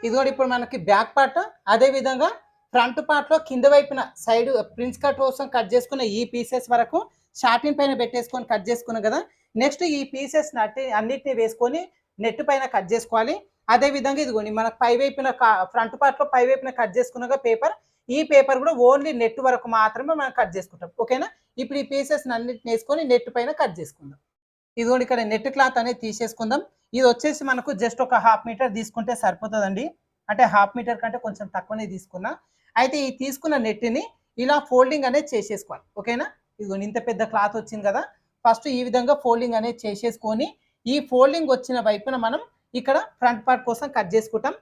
ఇది కూడా ఇప్పుడు మనకి బ్యాక్ పార్ట్, అదేవిధంగా ఫ్రంట్ పార్ట్లో కింద వైపున సైడ్ ప్రిన్స్ కట్ కోసం కట్ చేసుకున్న ఈ పీసెస్ వరకు షార్టిన్ పైన పెట్టేసుకొని కట్ చేసుకున్నాం కదా. నెక్స్ట్ ఈ పీసెస్ అన్నిటిని వేసుకొని నెట్ పైన కట్ చేసుకోవాలి. అదేవిధంగా ఇదిగోండి మనకు పైవైపున ఫ్రంట్ పార్ట్లో పైవైపున కట్ చేసుకున్నాక పేపర్, ఈ పేపర్ కూడా ఓన్లీ నెట్ వరకు మాత్రమే మనం కట్ చేసుకుంటాం. ఓకేనా? ఇప్పుడు ఈ పీసెస్ అన్నిటిని వేసుకొని నెట్ పైన కట్ చేసుకుందాం. ఇదిగోండి ఇక్కడ నెట్ క్లాత్ అనేది తీసేసుకుందాం. ఇది వచ్చేసి మనకు జస్ట్ ఒక 1/2 మీటర్ తీసుకుంటే సరిపోతుందండి. అంటే 1/2 మీటర్ కంటే కొంచెం తక్కువనే తీసుకున్నా. అయితే ఈ తీసుకున్న నెట్ని ఇలా ఫోల్డింగ్ అనేది చేసేసుకోవాలి. ఓకేనా? ఇదిగోండి ఇంత పెద్ద క్లాత్ వచ్చింది కదా, ఫస్ట్ ఈ విధంగా ఫోల్డింగ్ అనేది చేసేసుకొని ఈ ఫోల్డింగ్ వచ్చిన వైపున మనం ఇక్కడ ఫ్రంట్ పార్ట్ కోసం కట్ చేసుకుంటాం.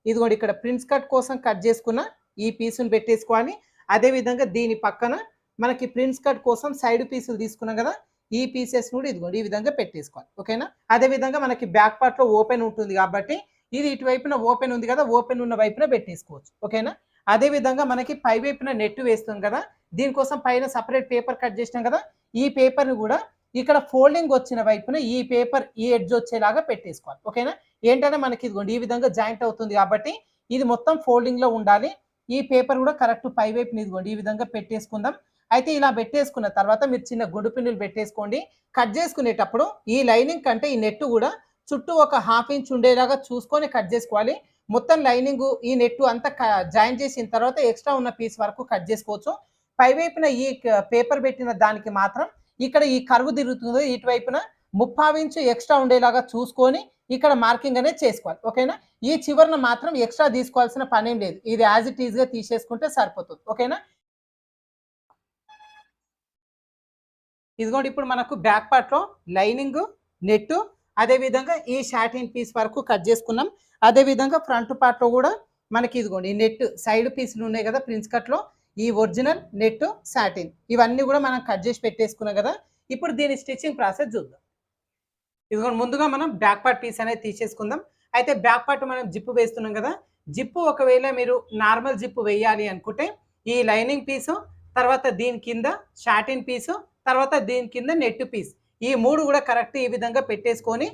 ఇదిగోండి ఇక్కడ ప్రిన్స్ కట్ కోసం కట్ చేసుకున్న ఈ పీసును పెట్టేసుకోవాలి. అదేవిధంగా దీని పక్కన మనకి ప్రిన్స్ కట్ కోసం సైడ్ పీసులు తీసుకున్నాం కదా, ఈ పీసెస్ కూడా ఇదిగోండి ఈ విధంగా పెట్టేసుకోవాలి. ఓకేనా. అదేవిధంగా మనకి బ్యాక్ పార్ట్లో ఓపెన్ ఉంటుంది కాబట్టి ఇది ఇటువైపున ఓపెన్ ఉంది కదా, ఓపెన్ ఉన్న వైపున పెట్టేసుకోవచ్చు. ఓకేనా. అదేవిధంగా మనకి పై వైపున నెట్ వేస్తాం కదా, దీనికోసం పైన సపరేట్ పేపర్ కట్ చేసినాం కదా, ఈ పేపర్ని కూడా ఇక్కడ ఫోల్డింగ్ వచ్చిన వైపున ఈ పేపర్ ఈ ఎడ్జ్ వచ్చేలాగా పెట్టేసుకోవాలి. ఓకేనా. ఏంటంటే మనకి ఇదిగోండి ఈ విధంగా జాయింట్ అవుతుంది కాబట్టి ఇది మొత్తం ఫోల్డింగ్లో ఉండాలి. ఈ పేపర్ కూడా కరెక్ట్ పై వైపున ఇదిగోండి ఈ విధంగా పెట్టేసుకుందాం. అయితే ఇలా పెట్టేసుకున్న తర్వాత మీరు చిన్న గుండు పిన్నులు పెట్టేసుకోండి. కట్ చేసుకునేటప్పుడు ఈ లైనింగ్ కంటే ఈ నెట్ కూడా చుట్టూ ఒక 1/2 ఇంచ్ ఉండేలాగా చూసుకొని కట్ చేసుకోవాలి. మొత్తం లైనింగ్ ఈ నెట్ అంతా జాయిన్ చేసిన తర్వాత ఎక్స్ట్రా ఉన్న పీస్ వరకు కట్ చేసుకోవచ్చు. పై వైపున ఈ పేపర్ పెట్టిన దానికి మాత్రం ఇక్కడ ఈ కర్వ్ తిరుగుతుందో ఇటువైపున 3/4 ఇంచ్ ఎక్స్ట్రా ఉండేలాగా చూసుకొని ఇక్కడ మార్కింగ్ అనేది చేసుకోవాలి. ఓకేనా. ఈ చివరన మాత్రం ఎక్స్ట్రా తీసుకోవాల్సిన పనేం లేదు, ఇది యాజ్ ఇట్ ఈజ్గా తీసేసుకుంటే సరిపోతుంది. ఓకేనా. ఇదిగోండి ఇప్పుడు మనకు బ్యాక్ పార్ట్లో లైనింగ్ నెట్ అదేవిధంగా ఈ షాటిన్ పీస్ వరకు కట్ చేసుకున్నాం. అదేవిధంగా ఫ్రంట్ పార్ట్లో కూడా మనకి ఇదిగోండి నెట్ సైడ్ పీసులు ఉన్నాయి కదా ప్రిన్స్ కట్లో, ఈ ఒరిజినల్ నెట్ సాటిన్ ఇవన్నీ కూడా మనం కట్ చేసి పెట్టేసుకున్నాం కదా. ఇప్పుడు దీని స్టిచ్చింగ్ ప్రాసెస్ చూద్దాం. ఇదిగోండి ముందుగా మనం బ్యాక్ పార్ట్ పీస్ అనేది తీసేసుకుందాం. అయితే బ్యాక్ పార్ట్ మనం జిప్పు వేస్తున్నాం కదా, జిప్పు ఒకవేళ మీరు నార్మల్ జిప్పు వేయాలి అనుకుంటే ఈ లైనింగ్ పీసు, తర్వాత దీని కింద షాటిన్ పీసు, తర్వాత దీని కింద నెట్ పీస్ ఈ మూడు కూడా కరెక్ట్ ఈ విధంగా పెట్టేసుకొని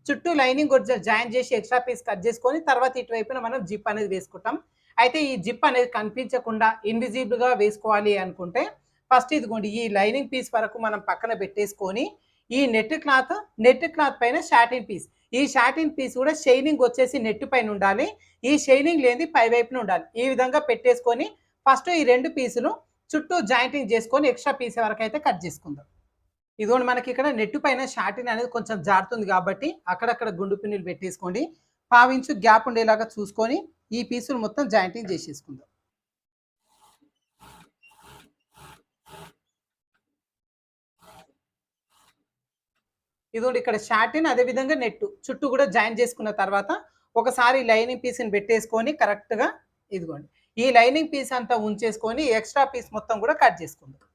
చుట్టూ లైనింగ్ జాయిన్ చేసి ఎక్స్ట్రా పీస్ కట్ చేసుకొని తర్వాత ఇటువైపున మనం జిప్ అనేది వేసుకుంటాం. అయితే ఈ జిప్ అనేది కనిపించకుండా ఇన్విజిబుల్గా వేసుకోవాలి అనుకుంటే ఫస్ట్ ఇదిగోండి ఈ లైనింగ్ పీస్ వరకు మనం పక్కన పెట్టేసుకొని ఈ నెట్ క్లాత్ పైన షాటిన్ పీస్, ఈ షాటిన్ పీస్ కూడా షైనింగ్ వచ్చేసి నెట్ పైన ఉండాలి, ఈ షైనింగ్ లేని పై వైపున ఉండాలి. ఈ విధంగా పెట్టేసుకొని ఫస్ట్ ఈ రెండు పీసులు చుట్టూ జాయింటింగ్ చేసుకొని ఎక్స్ట్రా పీస్ వరకు అయితే కట్ చేసుకుందాం. ఇదిగోండి మనకి ఇక్కడ నెట్ పైన షాటిన్ అనేది కొంచెం జారుతుంది కాబట్టి అక్కడక్కడ గుండు పిన్నులు పెట్టేసుకోండి. 1/2 ఇంచు గ్యాప్ ఉండేలాగా చూసుకొని ఈ పీసులు మొత్తం జాయింటింగ్ చేసేసుకుందాం. ఇదిగోండి ఇక్కడ షాటిన్ అదేవిధంగా నెట్ చుట్టూ కూడా జాయిన్ చేసుకున్న తర్వాత ఒకసారి లైనింగ్ పీస్ని పెట్టేసుకొని కరెక్ట్గా ఇదిగోండి ఈ లైనింగ్ పీస్ అంతా ఉంచేసుకొని ఎక్స్ట్రా పీస్ మొత్తం కూడా కట్ చేసుకుందాం.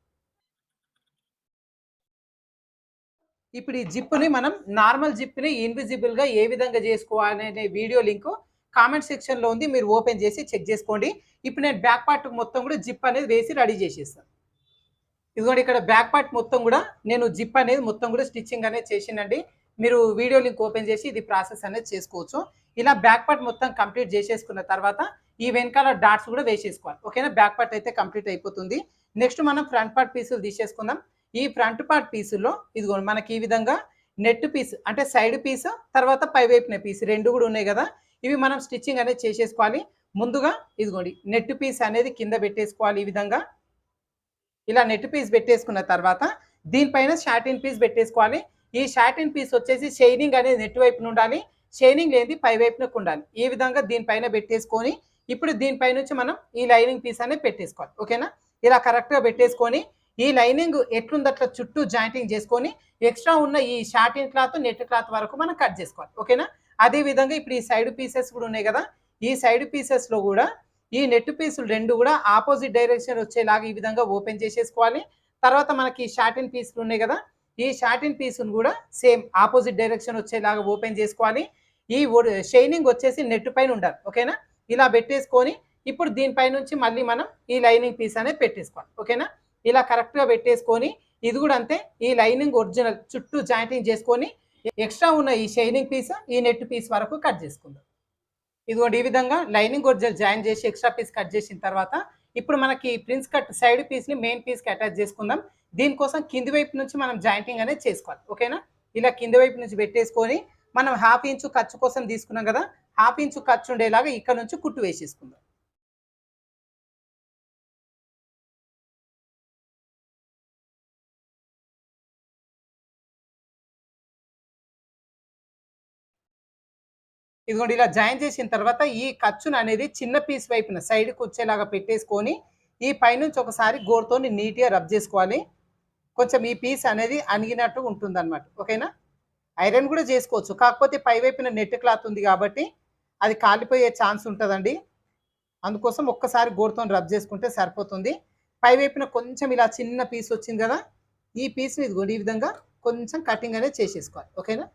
ఇప్పుడు ఈ జిప్ని మనం నార్మల్ జిప్ని ఇన్విజిబుల్గా ఏ విధంగా చేసుకోవాలనే వీడియో లింక్ కామెంట్ సెక్షన్లో ఉంది, మీరు ఓపెన్ చేసి చెక్ చేసుకోండి. ఇప్పుడు నేను బ్యాక్ పార్ట్ మొత్తం కూడా జిప్ అనేది వేసి రెడీ చేసేస్తాను. ఇదిగోండి ఇక్కడ బ్యాక్ పార్ట్ మొత్తం కూడా నేను జిప్ అనేది మొత్తం కూడా స్టిచ్చింగ్ అనేది చేసినండి. మీరు వీడియో లింక్ ఓపెన్ చేసి ఇది ప్రాసెస్ అనేది చేసుకోవచ్చు. ఇలా బ్యాక్ పార్ట్ మొత్తం కంప్లీట్ చేసేసుకున్న తర్వాత ఈ వెనకాల డాట్స్ కూడా వేసేసుకోవాలి. ఓకేనా. బ్యాక్ పార్ట్ అయితే కంప్లీట్ అయిపోతుంది. నెక్స్ట్ మనం ఫ్రంట్ పార్ట్ పీసులు తీసేసుకుందాం. ఈ ఫ్రంట్ పార్ట్ పీసుల్లో ఇదిగోండి మనకి ఈ విధంగా నెట్ పీస్ అంటే సైడ్ పీస్ తర్వాత పై వైపున పీస్ రెండు కూడా ఉన్నాయి కదా, ఇవి మనం స్టిచ్చింగ్ అనేది చేసేసుకోవాలి. ముందుగా ఇదిగోండి నెట్ పీస్ అనేది కింద పెట్టేసుకోవాలి. ఈ విధంగా ఇలా నెట్ పీస్ పెట్టేసుకున్న తర్వాత దీనిపైన షాటిన్ పీస్ పెట్టేసుకోవాలి. ఈ షాటిన్ పీస్ వచ్చేసి షైనింగ్ అనేది నెట్ వైపున ఉండాలి, షైనింగ్ లేని పై వైపునకు ఉండాలి. ఈ విధంగా దీనిపైన పెట్టేసుకొని ఇప్పుడు దీనిపై నుంచి మనం ఈ లైనింగ్ పీస్ అనేది పెట్టేసుకోవాలి. ఓకేనా. ఇలా కరెక్ట్గా పెట్టేసుకొని ఈ లైనింగ్ ఎట్లుంది అట్లా చుట్టూ జాయింటింగ్ చేసుకొని ఎక్స్ట్రా ఉన్న ఈ షాటిన్ క్లాత్ నెట్ క్లాత్ వరకు మనం కట్ చేసుకోవాలి. ఓకేనా. అదేవిధంగా ఇప్పుడు ఈ సైడ్ పీసెస్ కూడా ఉన్నాయి కదా, ఈ సైడ్ పీసెస్లో కూడా ఈ నెట్ పీసులు రెండు కూడా ఆపోజిట్ డైరెక్షన్ వచ్చేలాగా ఈ విధంగా ఓపెన్ చేసేసుకోవాలి. తర్వాత మనకి షాటిన్ పీసులు ఉన్నాయి కదా, ఈ షాటిన్ పీసును కూడా సేమ్ ఆపోజిట్ డైరెక్షన్ వచ్చేలాగా ఓపెన్ చేసుకోవాలి. ఈ షైనింగ్ వచ్చేసి నెట్ పైన ఉండాలి. ఓకేనా. ఇలా పెట్టేసుకొని ఇప్పుడు దీనిపై నుంచి మళ్ళీ మనం ఈ లైనింగ్ పీస్ అనేది పెట్టేసుకోవాలి. ఓకేనా. ఇలా కరెక్ట్గా పెట్టేసుకొని ఇది కూడా అంతే ఈ లైనింగ్ ఒరిజినల్ చుట్టూ జాయింటింగ్ చేసుకొని ఎక్స్ట్రా ఉన్న ఈ షైనింగ్ పీస్ ఈ నెట్ పీస్ వరకు కట్ చేసుకుందాం. ఇదిగోండి ఈ విధంగా లైనింగ్ ఒరిజినల్ జాయిన్ చేసి ఎక్స్ట్రా పీస్ కట్ చేసిన తర్వాత ఇప్పుడు మనకి ప్రిన్స్ కట్ సైడ్ పీస్ని మెయిన్ పీస్కి అటాచ్ చేసుకుందాం. దీనికోసం కింది వైపు నుంచి మనం జాయింటింగ్ అనేది చేసుకోవాలి. ఓకేనా. ఇలా కింది వైపు నుంచి పెట్టేసుకొని మనం 1/2 ఇంచు ఖర్చు కోసం తీసుకున్నాం కదా, 1/2 ఇంచు ఖర్చు ఉండేలాగా ఇక్కడ నుంచి కుట్టు వేసేసుకుందాం. ఇదిగోండి ఇలా జాయిన్ చేసిన తర్వాత ఈ ఖర్చును అనేది చిన్న పీస్ వైపున సైడ్కి వచ్చేలాగా పెట్టేసుకొని ఈ పైనుంచి ఒకసారి గోరుతోని నీట్గా రబ్ చేసుకోవాలి. కొంచెం ఈ పీస్ అనేది అణిగినట్టు ఉంటుందన్నమాట. ఓకేనా? ఐరన్ కూడా చేసుకోవచ్చు. కాకపోతే పై వైపున నెట్ క్లాత్ ఉంది కాబట్టి అది కాలిపోయే ఛాన్స్ ఉంటదండి. అందుకోసం ఒక్కసారి గోరుతోని రబ్ చేసుకుంటే సరిపోతుంది. పై వైపున కొంచెం ఇలా చిన్న పీస్ వచ్చింది కదా! ఈ పీస్‌ని ఇదిగోండి ఈ విధంగా కొంచెం కటింగ్ అనేది చేసేసుకోవాలి. ఓకేనా?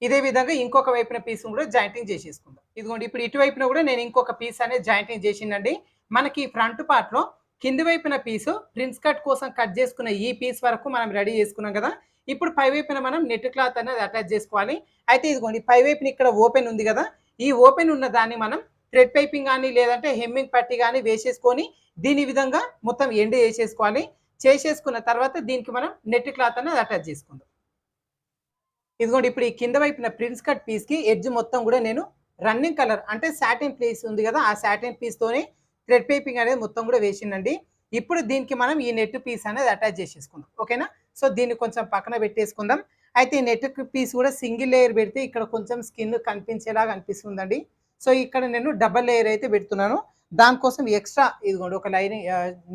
ఇదే విధంగా ఇంకొక వైపున పీస్‌ని కూడా జాయింటింగ్ చేసేసుకుందాం. ఇదిగోండి ఇప్పుడు ఇటువైపున కూడా నేను ఇంకొక పీస్ అనేది జాయింటింగ్ చేసిండండి. మనకి ఫ్రంట్ పార్ట్‌లో కింది వైపున పీసు ప్రిన్స్ కట్ కోసం కట్ చేసుకున్న ఈ పీస్ వరకు మనం రెడీ చేసుకున్నాం కదా! ఇప్పుడు పై వైపున మనం నెట్ క్లాత్ అనేది అటాచ్ చేసుకోవాలి. అయితే ఇదిగోండి పై వైపున ఇక్కడ ఓపెన్ ఉంది కదా! ఈ ఓపెన్ ఉన్న దాన్ని మనం థ్రెడ్ పైపింగ్ గాని లేదంటే హెమ్మింగ్ పట్టీ గాని వేసేసుకొని దీని విధంగా మొత్తం ఎండ్ చేసేసుకోవాలి. చేసేసుకున్న తర్వాత దీనికి మనం నెట్ క్లాత్ అనేది అటాచ్ చేసుకుందాం. ఇదిగోండి ఇప్పుడు ఈ కింద వైపున ప్రిన్స్ కట్ పీస్‌కి ఎడ్జ్ మొత్తం కూడా నేను రన్నింగ్ కలర్ అంటే సాటిన్ పీస్ ఉంది కదా! ఆ సాటిన్ పీస్‌తోనే థ్రెడ్ పైపింగ్ అనేది మొత్తం కూడా వేసిండండి. ఇప్పుడు దీనికి మనం ఈ నెట్ పీస్ అనేది అటాచ్ చేసేసుకుందాం. ఓకేనా? సో దీన్ని కొంచెం పక్కన పెట్టేసుకుందాం. అయితే ఈ నెట్ పీస్ కూడా సింగిల్ లేయర్ పెడితే ఇక్కడ కొంచెం స్కిన్ కనిపించేలాగా అనిపిస్తుందండి. సో ఇక్కడ నేను డబుల్ లేయర్ అయితే పెడుతున్నాను. దానికోసం ఎక్స్ట్రా ఇదిగోండి ఒక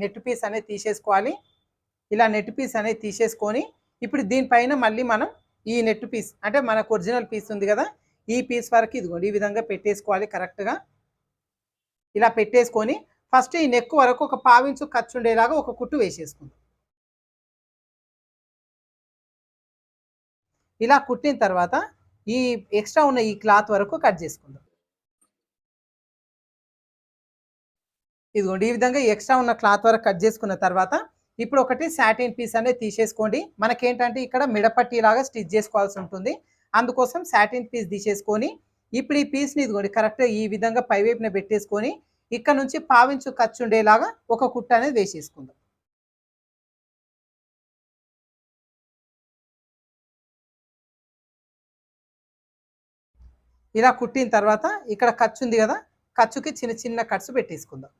నెట్ పీస్ అనేది తీసేసుకోవాలి. ఇలా నెట్ పీస్ అనేది తీసేసుకొని ఇప్పుడు దీనిపైన మళ్ళీ మనం ఈ నెట్ పీస్ అంటే మనకు ఒరిజినల్ పీస్ ఉంది కదా! ఈ పీస్ వరకు ఇదిగోండి ఈ విధంగా పెట్టేసుకోవాలి కరెక్ట్‌గా. ఇలా పెట్టేసుకొని ఫస్ట్ ఈ నెక్ వరకు ఒక పావించు ఖర్చు ఉండేలాగా ఒక కుట్టు వేసేసుకుందాం. ఇలా కుట్టిన తర్వాత ఈ ఎక్స్ట్రా ఉన్న ఈ క్లాత్ వరకు కట్ చేసుకుందాం. ఇదిగోండి ఈ విధంగా ఎక్స్ట్రా ఉన్న క్లాత్ వరకు కట్ చేసుకున్న తర్వాత ఇప్పుడు ఒకటి సాటిన్ పీస్ అనేది తీసేసుకోండి. మనకేంటంటే ఇక్కడ మిడపట్టి లాగా స్టిచ్ చేసుకోవాల్సి ఉంటుంది. అందుకోసం సాటిన్ పీస్ తీసేసుకొని ఇప్పుడు ఈ పీస్‌ని ఇదిగోండి కరెక్ట్‌గా ఈ విధంగా పై వైపున పెట్టేసుకొని ఇక్కడ నుంచి పావించు ఖర్చు ఉండేలాగా ఒక కుట్టు అనేది వేసేసుకుందాం. ఇలా కుట్టిన తర్వాత ఇక్కడ ఖర్చు ఉంది కదా! ఖర్చుకి చిన్న చిన్న కట్స్ పెట్టేసుకుందాం.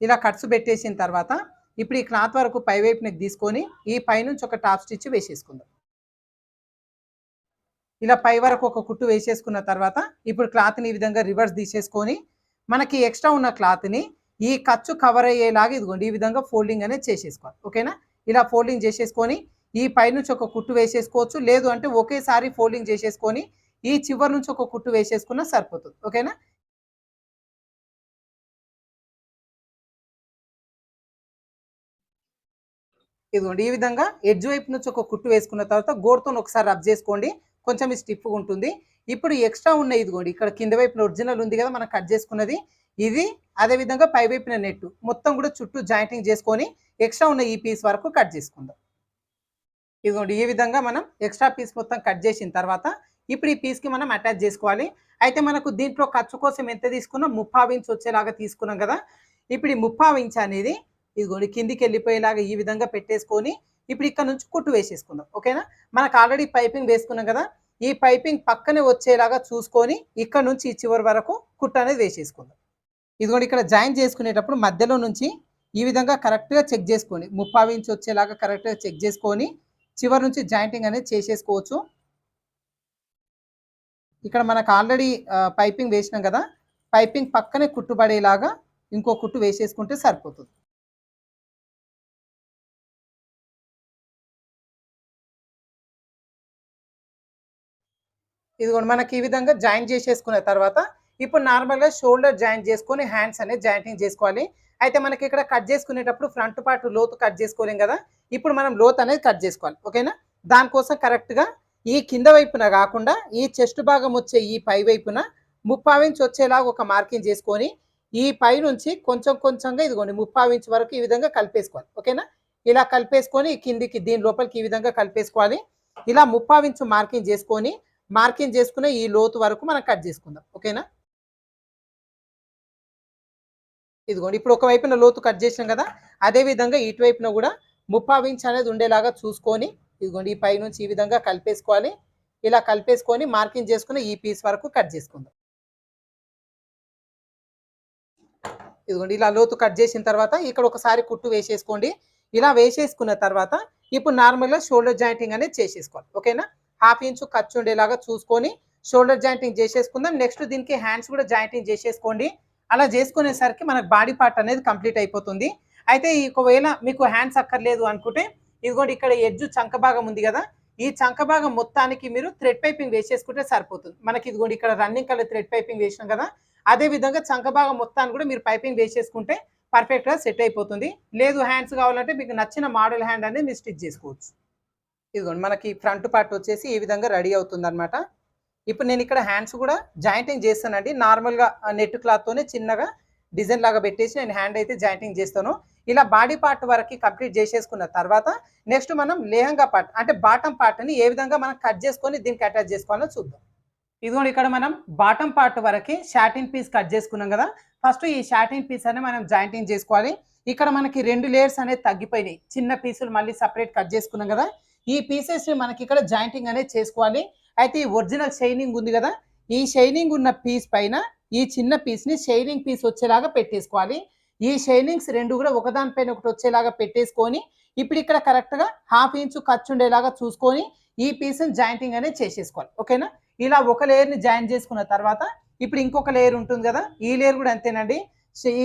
ఇలా కట్స్ పెట్టేసిన తర్వాత ఇప్పుడు ఈ క్లాత్ వరకు పై వైపునకి తీసుకొని ఈ పైనుంచి ఒక టాప్ స్టిచ్ వేసేసుకుందాం. ఇలా పై వరకు ఒక కుట్టు వేసేసుకున్న తర్వాత ఇప్పుడు క్లాత్‌ని ఈ విధంగా రివర్స్ తీసేసుకొని మనకి ఎక్స్ట్రా ఉన్న క్లాత్‌ని ఈ ఖర్చు కవర్ అయ్యేలాగా ఇదిగోండి ఈ విధంగా ఫోల్డింగ్ అనేది చేసేసుకోవాలి. ఓకేనా? ఇలా ఫోల్డింగ్ చేసేసుకొని ఈ పైనుంచి ఒక కుట్టు వేసేసుకోవచ్చు. లేదు అంటే ఒకేసారి ఫోల్డింగ్ చేసేసుకొని ఈ చివరి నుంచి ఒక కుట్టు వేసేసుకున్నా సరిపోతుంది. ఓకేనా? ఇదిగోండి ఈ విధంగా ఎడ్జ్ వైపు నుంచి ఒక కుట్టు వేసుకున్న తర్వాత గోరుతోని ఒకసారి రబ్ చేసుకోండి. కొంచెం ఇది స్టిఫ్‌గా ఉంటుంది. ఇప్పుడు ఎక్స్ట్రా ఉన్న ఇదిగోండి ఇక్కడ కింద వైపున ఒరిజినల్ ఉంది కదా! మనం కట్ చేసుకున్నది. ఇది అదే విధంగా పై వైపున నెట్ మొత్తం కూడా చుట్టూ జాయింటింగ్ చేసుకొని ఎక్స్ట్రా ఉన్న ఈ పీస్ వరకు కట్ చేసుకుందాం. ఇదిగోండి ఈ విధంగా మనం ఎక్స్ట్రా పీస్ మొత్తం కట్ చేసిన తర్వాత ఇప్పుడు ఈ పీస్‌కి మనం అటాచ్ చేసుకోవాలి. అయితే మనకు దీంట్లో ఖర్చు కోసం ఎంత తీసుకున్నాం? 3/2 ఇంచ్ వచ్చేలాగా తీసుకున్నాం కదా! ఇప్పుడు ఈ 3/2 ఇంచ్ అనేది ఇదిగోండి కిందికి వెళ్ళిపోయేలాగా ఈ విధంగా పెట్టేసుకొని ఇప్పుడు ఇక్కడ నుంచి కుట్టు వేసేసుకుందాం. ఓకేనా? మనకు ఆల్రెడీ పైపింగ్ వేసుకున్నాం కదా! ఈ పైపింగ్ పక్కనే వచ్చేలాగా చూసుకొని ఇక్కడ నుంచి ఈ చివరి వరకు కుట్టు అనేది వేసేసుకుందాం. ఇదిగోండి ఇక్కడ జాయిన్ చేసుకునేటప్పుడు మధ్యలో నుంచి ఈ విధంగా కరెక్ట్‌గా చెక్ చేసుకోండి. 3/2 ఇంచ్ వచ్చేలాగా కరెక్ట్‌గా చెక్ చేసుకొని చివరి నుంచి జాయింటింగ్ అనేది చేసేసుకోవచ్చు. ఇక్కడ మనకు ఆల్రెడీ పైపింగ్ వేసినాం కదా! పైపింగ్ పక్కనే కుట్టు పడేలాగా ఇంకో కుట్టు వేసేసుకుంటే సరిపోతుంది. ఇదిగోండి మనకి ఈ విధంగా జాయిన్ చేసేసుకున్న తర్వాత ఇప్పుడు నార్మల్‌గా షోల్డర్ జాయిన్ చేసుకొని హ్యాండ్స్ అనేది జాయింటింగ్ చేసుకోవాలి. అయితే మనకి ఇక్కడ కట్ చేసుకునేటప్పుడు ఫ్రంట్ పార్ట్ లోతు కట్ చేసుకోలేం కదా! ఇప్పుడు మనం లోతు అనేది కట్ చేసుకోవాలి. ఓకేనా? దానికోసం కరెక్ట్‌గా ఈ కింద వైపున కాకుండా ఈ చెస్ట్ భాగం వచ్చే ఈ పై వైపున 3/2 ఇంచ్ వచ్చేలాగా ఒక మార్కింగ్ చేసుకొని ఈ పై నుంచి కొంచెం కొంచెంగా ఇదిగోండి 3/2 ఇంచ్ వరకు ఈ విధంగా కలిపేసుకోవాలి. ఓకేనా? ఇలా కలిపేసుకొని కిందికి దీని లోపలికి ఈ విధంగా కలిపేసుకోవాలి. ఇలా 3/2 ఇంచ్ మార్కింగ్ చేసుకొని మార్కింగ్ చేసుకునే ఈ లోతు వరకు మనం కట్ చేసుకుందాం. ఓకేనా? ఇదిగోండి ఇప్పుడు ఒక వైపున లోతు కట్ చేసినాం కదా! అదే విధంగా ఇటువైపున కూడా 3/2 ఇంచ్ అనేది ఉండేలాగా చూసుకొని ఇదిగోండి ఈ పై నుంచి ఈ విధంగా కలిపేసుకోవాలి. ఇలా కలిపేసుకొని మార్కింగ్ చేసుకుని ఈ పీస్ వరకు కట్ చేసుకుందాం. ఇదిగోండి ఇలా లోతు కట్ చేసిన తర్వాత ఇక్కడ ఒకసారి కుట్టు వేసేసుకోండి. ఇలా వేసేసుకున్న తర్వాత ఇప్పుడు నార్మల్‌గా షోల్డర్ జాయింటింగ్ అనేది చేసేసుకోవాలి. ఓకేనా? 1/2 ఇంచు ఖర్చు ఉండేలాగా చూసుకొని షోల్డర్ జాయింటింగ్ చేసేసుకుందాం. నెక్స్ట్ దీనికి హ్యాండ్స్ కూడా జాయింటింగ్ చేసేసుకోండి. అలా చేసుకునేసరికి మనకు బాడీ పార్ట్ అనేది కంప్లీట్ అయిపోతుంది. అయితే ఒకవేళ మీకు హ్యాండ్స్ అక్కర్లేదు అనుకుంటే ఇదిగోండి ఇక్కడ ఎడ్జ్ చంక భాగం ఉంది కదా, ఈ చంక భాగం మొత్తానికి మీరు థ్రెడ్ పైపింగ్ వేసేసుకుంటే సరిపోతుంది. మనకి ఇదిగోండి ఇక్కడ రన్నింగ్ కలర్ థ్రెడ్ పైపింగ్ వేసినాం కదా, అదే విధంగా చంక భాగం మొత్తాన్ని కూడా మీరు పైపింగ్ వేసేసుకుంటే పర్ఫెక్ట్గా సెట్ అయిపోతుంది. లేదు హ్యాండ్స్ కావాలంటే మీకు నచ్చిన మోడల్ హ్యాండ్ అనేది మీరు స్టిచ్ చేసుకోవచ్చు. ఇదిగోండి మనకి ఫ్రంట్ పార్ట్ వచ్చేసి ఈ విధంగా రెడీ అవుతుంది అనమాట. ఇప్పుడు నేను ఇక్కడ హ్యాండ్స్ కూడా జాయింటింగ్ చేస్తానండి. నార్మల్గా నెట్ క్లాత్తోనే చిన్నగా డిజైన్ లాగా పెట్టేసి నేను హ్యాండ్ అయితే జాయింటింగ్ చేస్తాను. ఇలా బాడీ పార్ట్ వరకు కంప్లీట్ చేసేసుకున్న తర్వాత నెక్స్ట్ మనం లెహంగా పార్ట్ అంటే బాటమ్ పార్ట్ని ఏ విధంగా మనం కట్ చేసుకొని దీనికి అటాచ్ చేసుకోవాలో చూద్దాం. ఇదిగోండి ఇక్కడ మనం బాటమ్ పార్ట్ వరకు షాటిన్ పీస్ కట్ చేసుకున్నాం కదా, ఫస్ట్ ఈ షాటిన్ పీస్ అనేది మనం జాయింటింగ్ చేసుకోవాలి. ఇక్కడ మనకి 2 లేయర్స్ అనేది తగ్గిపోయినాయి, చిన్న పీసులు మళ్ళీ సపరేట్ కట్ చేసుకున్నాం కదా, ఈ పీసెస్ని మనకి ఇక్కడ జాయింటింగ్ అనేది చేసుకోవాలి. అయితే ఈ ఒరిజినల్ షైనింగ్ ఉంది కదా, ఈ షైనింగ్ ఉన్న పీస్ పైన ఈ చిన్న పీస్ని షైనింగ్ పీస్ వచ్చేలాగా పెట్టేసుకోవాలి. ఈ షైనింగ్స్ 2 కూడా ఒకదానిపైన ఒకటి వచ్చేలాగా పెట్టేసుకొని ఇప్పుడు ఇక్కడ కరెక్ట్గా 1/2 ఇంచు ఖర్చు ఉండేలాగా చూసుకొని ఈ పీస్ని జాయింటింగ్ అనేది చేసేసుకోవాలి. ఓకేనా, ఇలా ఒక లేయర్ని జాయిన్ చేసుకున్న తర్వాత ఇప్పుడు ఇంకొక లేయర్ ఉంటుంది కదా, ఈ లేయర్ కూడా అంతేనండి.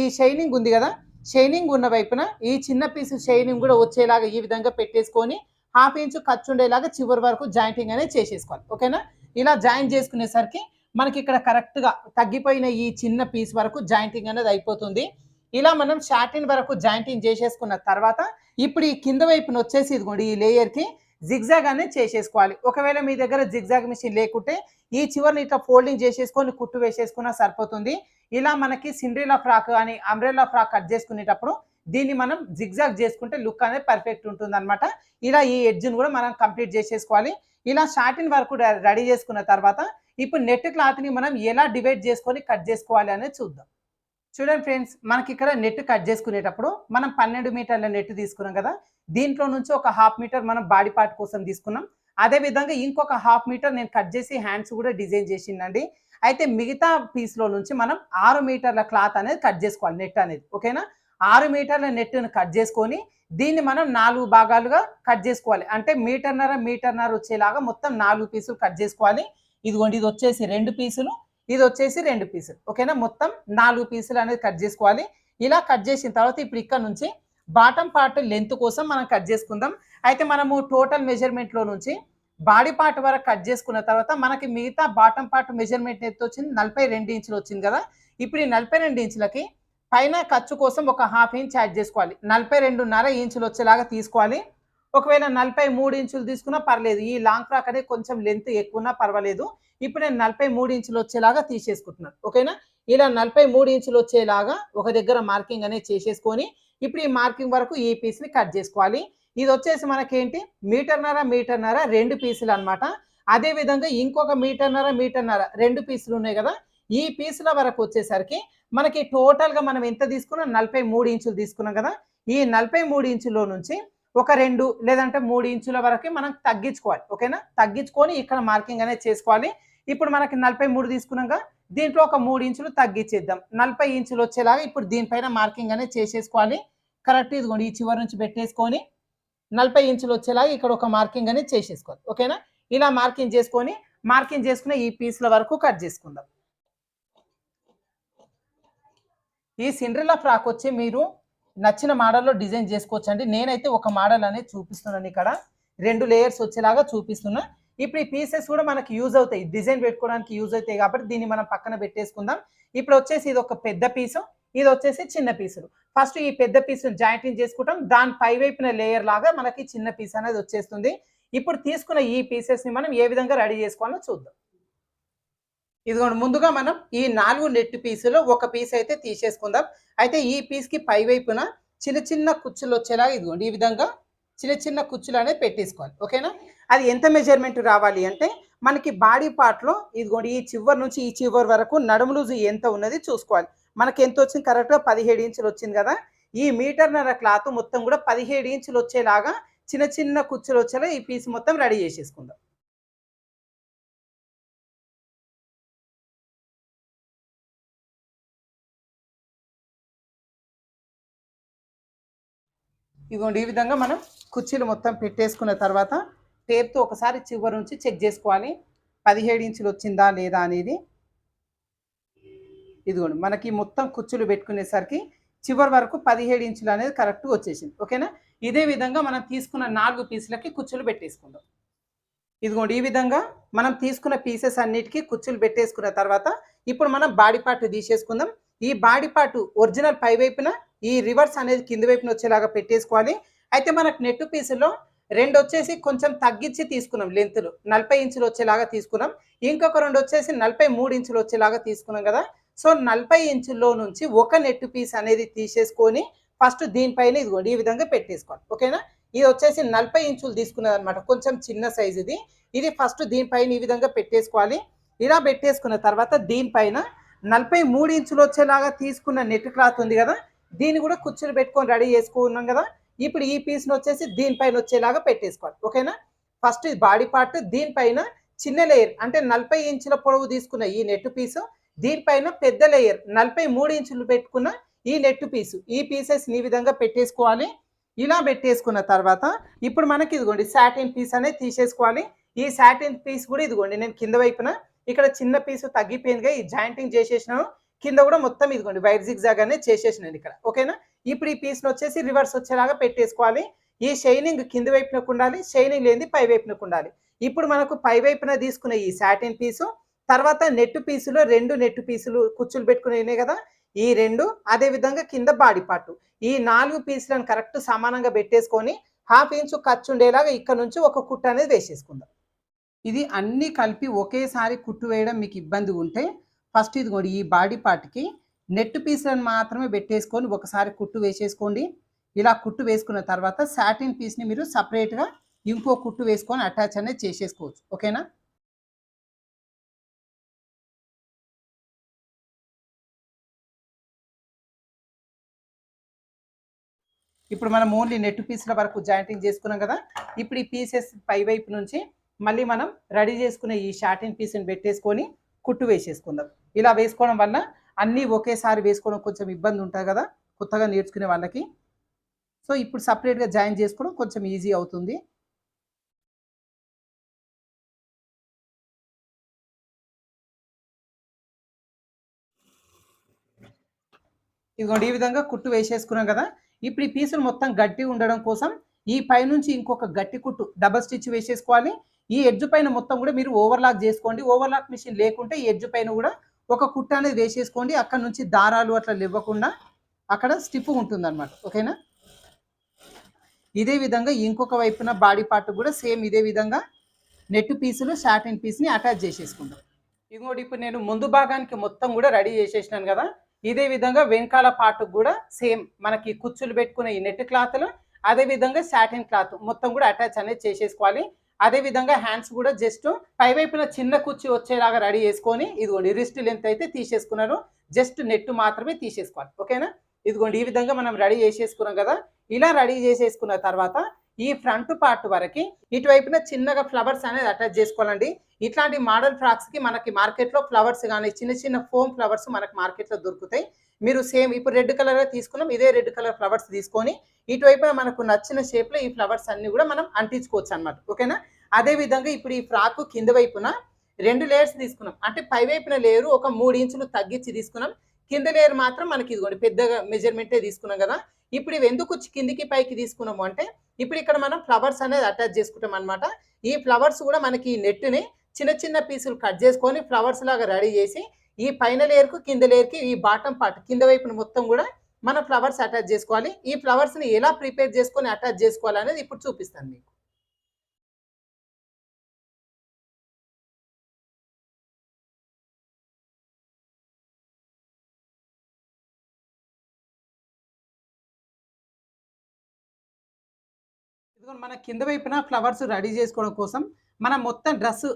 ఈ షైనింగ్ ఉంది కదా, షైనింగ్ ఉన్న వైపున ఈ చిన్న పీస్ షైనింగ్ కూడా వచ్చేలాగా ఈ విధంగా పెట్టేసుకొని 1/2 ఇంచు ఖర్చు ఉండేలాగా చివరి వరకు జాయింటింగ్ అనేది చేసేసుకోవాలి. ఓకేనా, ఇలా జాయిన్ చేసుకునేసరికి మనకి ఇక్కడ కరెక్ట్గా తగ్గిపోయిన ఈ చిన్న పీస్ వరకు జాయింటింగ్ అనేది అయిపోతుంది. ఇలా మనం షాటిన్ వరకు జాయింటింగ్ చేసేసుకున్న తర్వాత ఇప్పుడు ఈ కింద వైపున వచ్చేసి ఇదిగోండి ఈ లేయర్కి జిగ్జాగ్ అనేది చేసేసుకోవాలి. ఒకవేళ మీ దగ్గర జిగ్జాగ్ మిషన్ లేకుంటే ఈ చివరిని ఇట్లా ఫోల్డింగ్ చేసేసుకొని కుట్టు వేసేసుకున్నా సరిపోతుంది. ఇలా మనకి సిండ్రెల్లా ఫ్రాక్ అని అంబ్రెల్లా ఫ్రాక్ కట్ చేసుకునేటప్పుడు దీన్ని మనం జిగ్జాగ్ చేసుకుంటే లుక్ అనేది పర్ఫెక్ట్ ఉంటుంది అనమాట. ఇలా ఈ ఎడ్జ్ని కూడా మనం కంప్లీట్ చేసేసుకోవాలి. ఇలా షాటిన్ వరకు రెడీ చేసుకున్న తర్వాత ఇప్పుడు నెట్ క్లాత్ని మనం ఎలా డివైడ్ చేసుకొని కట్ చేసుకోవాలి అనేది చూద్దాం. చూడండి ఫ్రెండ్స్, మనకి ఇక్కడ నెట్ కట్ చేసుకునేటప్పుడు మనం 12 మీటర్ల నెట్ తీసుకున్నాం కదా, దీంట్లో నుంచి ఒక 1/2 మీటర్ మనం బాడీ పార్ట్ కోసం తీసుకున్నాం. అదేవిధంగా ఇంకొక 1/2 మీటర్ నేను కట్ చేసి హ్యాండ్స్ కూడా డిజైన్ చేసిందండి. అయితే మిగతా పీస్లో నుంచి మనం 6 మీటర్ల క్లాత్ అనేది కట్ చేసుకోవాలి, నెట్ అనేది. ఓకేనా, 6 మీటర్ల నెట్ను కట్ చేసుకొని దీన్ని మనం 4 భాగాలుగా కట్ చేసుకోవాలి. అంటే మీటర్న్నర వచ్చేలాగా మొత్తం 4 పీసులు కట్ చేసుకోవాలి. ఇదిగోండి ఇది వచ్చేసి 2 పీసులు, ఇది వచ్చేసి 2 పీసులు. ఓకేనా, మొత్తం 4 పీసులు అనేది కట్ చేసుకోవాలి. ఇలా కట్ చేసిన తర్వాత ఇప్పుడు ఇక్కడ నుంచి బాటమ్ పార్ట్ లెంత్ కోసం మనం కట్ చేసుకుందాం. అయితే మనము టోటల్ మెజర్మెంట్లో నుంచి బాడీ పార్ట్ వరకు కట్ చేసుకున్న తర్వాత మనకి మిగతా బాటమ్ పార్ట్ మెజర్మెంట్ ఎంత వచ్చింది, 42 ఇంచులు వచ్చింది కదా. ఇప్పుడు ఈ 42 ఇంచులకి పైన ఖర్చు కోసం ఒక 1/2 ఇంచ్ యాడ్ చేసుకోవాలి. 42.5 ఇంచులు వచ్చేలాగా తీసుకోవాలి. ఒకవేళ 43 ఇంచులు తీసుకున్నా పర్లేదు, ఈ లాంగ్ ఫ్రాక్ అనేది కొంచెం లెంత్ ఎక్కువన్నా పర్వాలేదు. ఇప్పుడు నేను 43 ఇంచులు వచ్చేలాగా తీసేసుకుంటున్నాను. ఓకేనా, ఇలా 43 ఇంచులు వచ్చేలాగా ఒక దగ్గర మార్కింగ్ అనేది చేసేసుకొని ఇప్పుడు ఈ మార్కింగ్ వరకు ఈ పీస్ని కట్ చేసుకోవాలి. ఇది వచ్చేసి మనకేంటి మీటర్న్నర 2 పీసులు అనమాట. అదేవిధంగా ఇంకొక మీటర్న్నర 2 పీసులు ఉన్నాయి కదా, ఈ పీసుల వరకు వచ్చేసరికి మనకి టోటల్గా మనం ఎంత తీసుకున్నాం, 43 ఇంచులు తీసుకున్నాం కదా. ఈ 43 ఇంచుల్లో నుంచి ఒక 2 లేదంటే 3 ఇంచుల వరకు మనం తగ్గించుకోవాలి. ఓకేనా, తగ్గించుకొని ఇక్కడ మార్కింగ్ అనేది చేసుకోవాలి. ఇప్పుడు మనకి 43 తీసుకున్నాక దీంట్లో ఒక 3 ఇంచులు తగ్గించేద్దాం, 40 ఇంచులు వచ్చేలాగా ఇప్పుడు దీనిపైన మార్కింగ్ అనేది చేసేసుకోవాలి. కరెక్ట్, ఇదిగోండి ఈ చివరి నుంచి పెట్టేసుకొని 40 ఇంచులు వచ్చేలాగా ఇక్కడ ఒక మార్కింగ్ అనేది చేసేసుకోవాలి. ఓకేనా, ఇలా మార్కింగ్ చేసుకుని ఈ పీస్ల వరకు కట్ చేసుకుందాం. ఈ సిండ్రెల్లా ఫ్రాక్ వచ్చి మీరు నచ్చిన మోడల్లో డిజైన్ చేసుకోవచ్చు అండి. నేనైతే ఒక మోడల్ అనేది చూపిస్తున్నాను, ఇక్కడ 2 లేయర్స్ వచ్చేలాగా చూపిస్తున్నా. ఇప్పుడు ఈ పీసెస్ కూడా మనకి యూజ్ అవుతాయి, డిజైన్ పెట్టుకోవడానికి యూజ్ అవుతాయి కాబట్టి దీన్ని మనం పక్కన పెట్టేసుకుందాం. ఇప్పుడు వచ్చేసి ఇది ఒక పెద్ద పీసు, ఇది వచ్చేసి చిన్న పీసులు. ఫస్ట్ ఈ పెద్ద పీసులు జాయింటింగ్ చేసుకుంటాం, దాని పై వైపున లేయర్ లాగా మనకి చిన్న పీస్ అనేది వచ్చేస్తుంది. ఇప్పుడు తీసుకున్న ఈ పీసెస్ని మనం ఏ విధంగా రెడీ చేసుకోవాలో చూద్దాం. ఇదిగోండి ముందుగా మనం ఈ 4 నెట్ పీసులు ఒక పీస్ అయితే తీసేసుకుందాం. అయితే ఈ పీస్కి పై వైపున చిన్న కుచ్చులు వచ్చేలాగా ఇదిగోండి ఈ విధంగా చిన్న కుచ్చులు అనేది పెట్టేసుకోవాలి. ఓకేనా, అది ఎంత మెజర్మెంట్ రావాలి అంటే మనకి బాడీ పార్ట్లో ఇదిగోండి ఈ చివరి నుంచి ఈ చివరి వరకు నడుము లూజు ఎంత ఉన్నది చూసుకోవాలి. మనకి ఎంత వచ్చింది, కరెక్ట్గా 17 ఇంచులు వచ్చింది కదా. ఈ మీటర్న్నర క్లాత్ మొత్తం కూడా 17 ఇంచులు వచ్చేలాగా చిన్న కుచ్చులు వచ్చేలా ఈ పీస్ మొత్తం రెడీ చేసేసుకుందాం. ఇదిగోండి ఈ విధంగా మనం కుర్చీలు మొత్తం పెట్టేసుకున్న తర్వాత టేప్తో ఒకసారి చివరి నుంచి చెక్ చేసుకోవాలి 17 ఇంచులు వచ్చిందా లేదా అనేది. ఇదిగోండి మనకి మొత్తం కుర్చీలు పెట్టుకునేసరికి చివరి వరకు 17 ఇంచులు అనేది కరెక్ట్గా వచ్చేసింది. ఓకేనా? ఇదే విధంగా మనం తీసుకున్న 4 పీసులకి కుచ్చులు పెట్టేసుకుందాం. ఇదిగోండి ఈ విధంగా మనం తీసుకున్న పీసెస్ అన్నిటికీ కుచ్చులు పెట్టేసుకున్న తర్వాత ఇప్పుడు మనం బాడీ పార్ట్ తీసేసుకుందాం. ఈ బాడీ పార్ట్ ఒరిజినల్ పై వైపున ఈ రివర్స్ అనేది కింది వైపున వచ్చేలాగా పెట్టేసుకోవాలి. అయితే మనకు నెట్ పీసులో 2 వచ్చేసి కొంచెం తగ్గించి తీసుకున్నాం లెంత్లు. 40 ఇంచులు వచ్చేలాగా తీసుకున్నాం. ఇంకొక 2 వచ్చేసి 43 ఇంచులు వచ్చేలాగా తీసుకున్నాం కదా! సో 40 ఇంచుల్లో నుంచి ఒక నెట్ పీస్ అనేది తీసేసుకొని ఫస్ట్ దీనిపైన ఇదిగోండి ఈ విధంగా పెట్టేసుకోవాలి. ఓకేనా? ఇది వచ్చేసి 40 ఇంచులు తీసుకున్నదనమాట. కొంచెం చిన్న సైజ్ ఇది. ఇది ఫస్ట్ దీనిపైన ఈ విధంగా పెట్టేసుకోవాలి. ఇలా పెట్టేసుకున్న తర్వాత దీనిపైన 43 ఇంచులు వచ్చేలాగా తీసుకున్న నెట్ క్లాత్ ఉంది కదా! దీన్ని కూడా కుచ్చులు పెట్టుకొని రెడీ చేసుకున్నాం కదా! ఇప్పుడు ఈ పీస్‌ని వచ్చేసి దీనిపైన వచ్చేలాగా పెట్టేసుకోవాలి. ఓకేనా? ఫస్ట్ ఇది బాడీ పార్ట్, దీనిపైన చిన్న లేయర్ అంటే 40 ఇంచుల పొడవు తీసుకున్న ఈ నెట్ పీసు, దీనిపైన పెద్ద లేయర్ 43 ఇంచులు పెట్టుకున్న ఈ నెట్ పీసు, ఈ పీసెస్‌ని ఈ విధంగా పెట్టేసుకోవాలి. ఇలా పెట్టేసుకున్న తర్వాత ఇప్పుడు మనకి ఇదిగోండి సాటిన్ పీస్ అనేది తీసేసుకోవాలి. ఈ సాటిన్ పీస్ కూడా ఇదిగోండి నేను కింద వైపున ఇక్కడ చిన్న పీసు తగ్గిపోయిందిగా ఈ జాయింటింగ్ చేసేసినాను. కింద కూడా మొత్తం ఇదిగోండి వైర్ జిగ్జాగ్ అనేది చేసేసినాను ఇక్కడ. ఓకేనా? ఇప్పుడు ఈ పీస్‌ని వచ్చేసి రివర్స్ వచ్చేలాగా పెట్టేసుకోవాలి. ఈ షైనింగ్ కింది వైపునకు ఉండాలి, షైనింగ్ లేనిది పై వైపునకు ఉండాలి. ఇప్పుడు మనకు పై వైపున తీసుకున్న ఈ సాటిన్ పీసు, తర్వాత నెట్ పీసులో 2 నెట్ పీసులు కుచ్చులు పెట్టుకునేవి కదా! ఈ 2 అదే విధంగా కింద బాడీ పార్ట్. ఈ 4 పీసులను కరెక్ట్ సమానంగా పెట్టేసుకొని 1/2 ఇంచు ఖర్చు ఉండేలాగా ఇక్కడ నుంచి ఒక కుట్టు అనేది వేసేసుకుందాం. ఇది అన్నీ కలిపి ఒకేసారి కుట్టు వేయడం మీకు ఇబ్బంది ఉంటే ఫస్ట్ ఇదిగోండి ఈ బాడీ పార్ట్‌కి నెట్ పీసులను మాత్రమే పెట్టేసుకొని ఒకసారి కుట్టు వేసేసుకోండి. ఇలా కుట్టు వేసుకున్న తర్వాత సాటిన్ పీస్‌ని మీరు సెపరేట్‌గా ఇంకో కుట్టు వేసుకొని అటాచ్ అనేది చేసేసుకోవచ్చు. ఓకేనా? ఇప్పుడు మనం ఓన్లీ నెట్ పీస్‌ల వరకు జాయింటింగ్ చేసుకున్నాం కదా! ఇప్పుడు ఈ పీసెస్ పై వైపు నుంచి మళ్ళీ మనం రెడీ చేసుకునే ఈ సాటిన్ పీస్‌ని పెట్టేసుకొని కుట్టు వేసేసుకుందాం. ఇలా వేసుకోవడం వల్ల అన్నీ ఒకేసారి వేసుకోవడం కొంచెం ఇబ్బంది ఉంటది కదా! కొత్తగా నేర్చుకునే వాళ్ళకి. సో ఇప్పుడు సెపరేట్‌గా జాయిన్ చేసుకోవడం కొంచెం ఈజీ అవుతుంది. ఇదిగోండి ఈ విధంగా కుట్టు వేసేసుకున్నాం కదా! ఇప్పుడు ఈ పీసులు మొత్తం గట్టిగా ఉండడం కోసం ఈ పైనుంచి ఇంకొక గట్టి కుట్టు డబుల్ స్టిచ్ వేసేసుకోవాలి. ఈ ఎడ్జ్ పైన మొత్తం కూడా మీరు ఓవర్‌లాక్ చేసుకోండి. ఓవర్‌లాక్ మిషన్ లేకుంటే ఈ ఎడ్జ్ పైన కూడా ఒక కుట్టు అనేది వేసేసుకోండి. అక్కడ నుంచి దారాలు అట్లా లేవ్వకుండా అక్కడ స్టిఫ్ ఉంటుందన్నమాట. ఓకేనా? ఇదే విధంగా ఇంకొక వైపున బాడీ పార్ట్ కూడా సేమ్ ఇదే విధంగా నెట్ పీసులు సాటిన్ పీస్‌ని అటాచ్ చేసేసుకుందాం. ఇదిగోండి ఇప్పుడు నేను ముందు భాగానికి మొత్తం కూడా రెడీ చేసేసినాను కదా! ఇదే విధంగా వెనకాల పార్ట్‌కి కూడా సేమ్ మనకి కుచ్చులు పెట్టుకునే ఈ నెట్ క్లాత్‌లు అదే విధంగా సాటిన్ క్లాత్ మొత్తం కూడా అటాచ్ అనేది చేసేసుకోవాలి. అదే విధంగా హ్యాండ్స్ కూడా జస్ట్ పై వైపున చిన్న కుచ్చు వచ్చేలాగా రెడీ చేసుకొని ఇదిగోండి రిస్ట్ లెంత్ అయితే తీసేసుకున్నాను. జస్ట్ నెట్ మాత్రమే తీసేసుకోవాలి. ఓకేనా? ఇదిగోండి ఈ విధంగా మనం రెడీ చేసేసుకున్నాం కదా! ఇలా రెడీ చేసేసుకున్న తర్వాత ఈ ఫ్రంట్ పార్ట్ వరకి ఇటువైపున చిన్నగా ఫ్లవర్స్ అనేది అటాచ్ చేసుకోవాలండి. ఇట్లాంటి మోడల్ ఫ్రాక్స్‌కి మనకి మార్కెట్‌లో ఫ్లవర్స్ గాని చిన్న చిన్న ఫోమ్ ఫ్లవర్స్ మనకు మార్కెట్‌లో దొరుకుతాయి. మీరు సేమ్ ఇప్పుడు రెడ్ కలరే తీసుకున్నాం. ఇదే రెడ్ కలర్ ఫ్లవర్స్ తీసుకొని ఇటువైపున మనకు నచ్చిన షేప్‌లో ఈ ఫ్లవర్స్ అన్నీ కూడా మనం అంటించుకోవచ్చనమాట. ఓకేనా? అదే విధంగా ఇప్పుడు ఈ ఫ్రాక్ కింద వైపున 2 లేయర్స్ తీసుకున్నాం. అంటే పై వైపున లేయర్ ఒక 3 ఇంచులు తగ్గించి తీసుకున్నాం. కింద లేయర్ మాత్రం మనకి ఇదిగోండి పెద్దగా మెజర్‌మెంటే తీసుకున్నాం కదా! ఇప్పుడు ఇవి ఎందుకు కిందికి పైకి తీసుకున్నాము అంటే ఇప్పుడు ఇక్కడ మనం ఫ్లవర్స్ అనేది అటాచ్ చేసుకుంటాం అన్నమాట. ఈ ఫ్లవర్స్ కూడా మనకి ఈ నెట్‌ని చిన్న చిన్న పీసులు కట్ చేసుకొని ఫ్లవర్స్ లాగా రెడీ చేసి ఈ పైన లేయర్‌కు కింద లేయర్‌కి ఈ బాటమ్ పార్ట్ కింద వైపున మొత్తం కూడా మనం ఫ్లవర్స్ అటాచ్ చేసుకోవాలి. ఈ ఫ్లవర్స్‌ని ఎలా ప్రిపేర్ చేసుకొని అటాచ్ చేసుకోవాలనేది ఇప్పుడు చూపిస్తాను మీకు. ఇదిగోండి మన కింద వైపున ఫ్లవర్స్ రెడీ చేసుకోవడం కోసం మనం మొత్తం డ్రెస్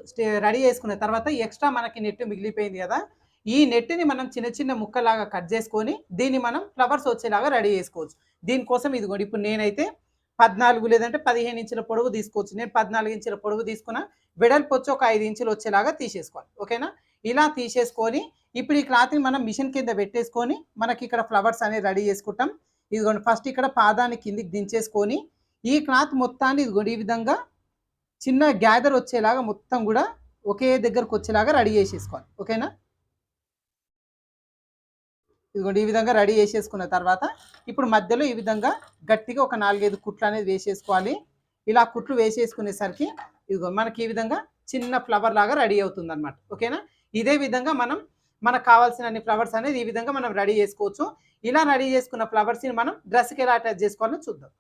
రెడీ చేసుకున్న తర్వాత ఎక్స్ట్రా మనకి నెట్ మిగిలిపోయింది కదా! ఈ నెట్‌ని మనం చిన్న చిన్న ముక్కలాగా కట్ చేసుకొని దీన్ని మనం ఫ్లవర్స్ వచ్చేలాగా రెడీ చేసుకోవచ్చు. దీనికోసం ఇదిగోండి ఇప్పుడు నేనైతే 14 లేదంటే 15 ఇంచుల పొడవు తీసుకోవచ్చు. నేను 14 ఇంచుల పొడవు తీసుకున్నా. వెడల్పు వచ్చి ఒక 5 ఇంచులు వచ్చేలాగా తీసేసుకోవాలి. ఓకేనా? ఇలా తీసేసుకొని ఇప్పుడు ఈ క్లాత్‌ని మనం మిషన్ కింద పెట్టేసుకొని మనకి ఇక్కడ ఫ్లవర్స్ అనేవి రెడీ చేసుకుంటాం. ఇదిగోండి ఫస్ట్ ఇక్కడ పాదాన్ని కిందికి దించేసుకొని ఈ క్లాత్ మొత్తాన్ని ఇదిగోండి ఈ విధంగా చిన్న గ్యాదర్ వచ్చేలాగా మొత్తం కూడా ఒకే దగ్గరకు వచ్చేలాగా రెడీ చేసేసుకోవాలి. ఓకేనా? ఇదిగోండి ఈ విధంగా రెడీ చేసేసుకున్న తర్వాత ఇప్పుడు మధ్యలో ఈ విధంగా గట్టిగా ఒక 4, 5 కుట్లు అనేది వేసేసుకోవాలి. ఇలా కుట్లు వేసేసుకునేసరికి ఇదిగో మనకి ఈ విధంగా చిన్న ఫ్లవర్ లాగా రెడీ అవుతుందన్నమాట. ఓకేనా? ఇదే విధంగా మనం మనకు కావాల్సిన అన్ని ఫ్లవర్స్ అనేది ఈ విధంగా మనం రెడీ చేసుకోవచ్చు. ఇలా రెడీ చేసుకున్న ఫ్లవర్స్‌ని మనం డ్రెస్‌కి ఎలా అటాచ్ చేసుకోవాలో చూద్దాం.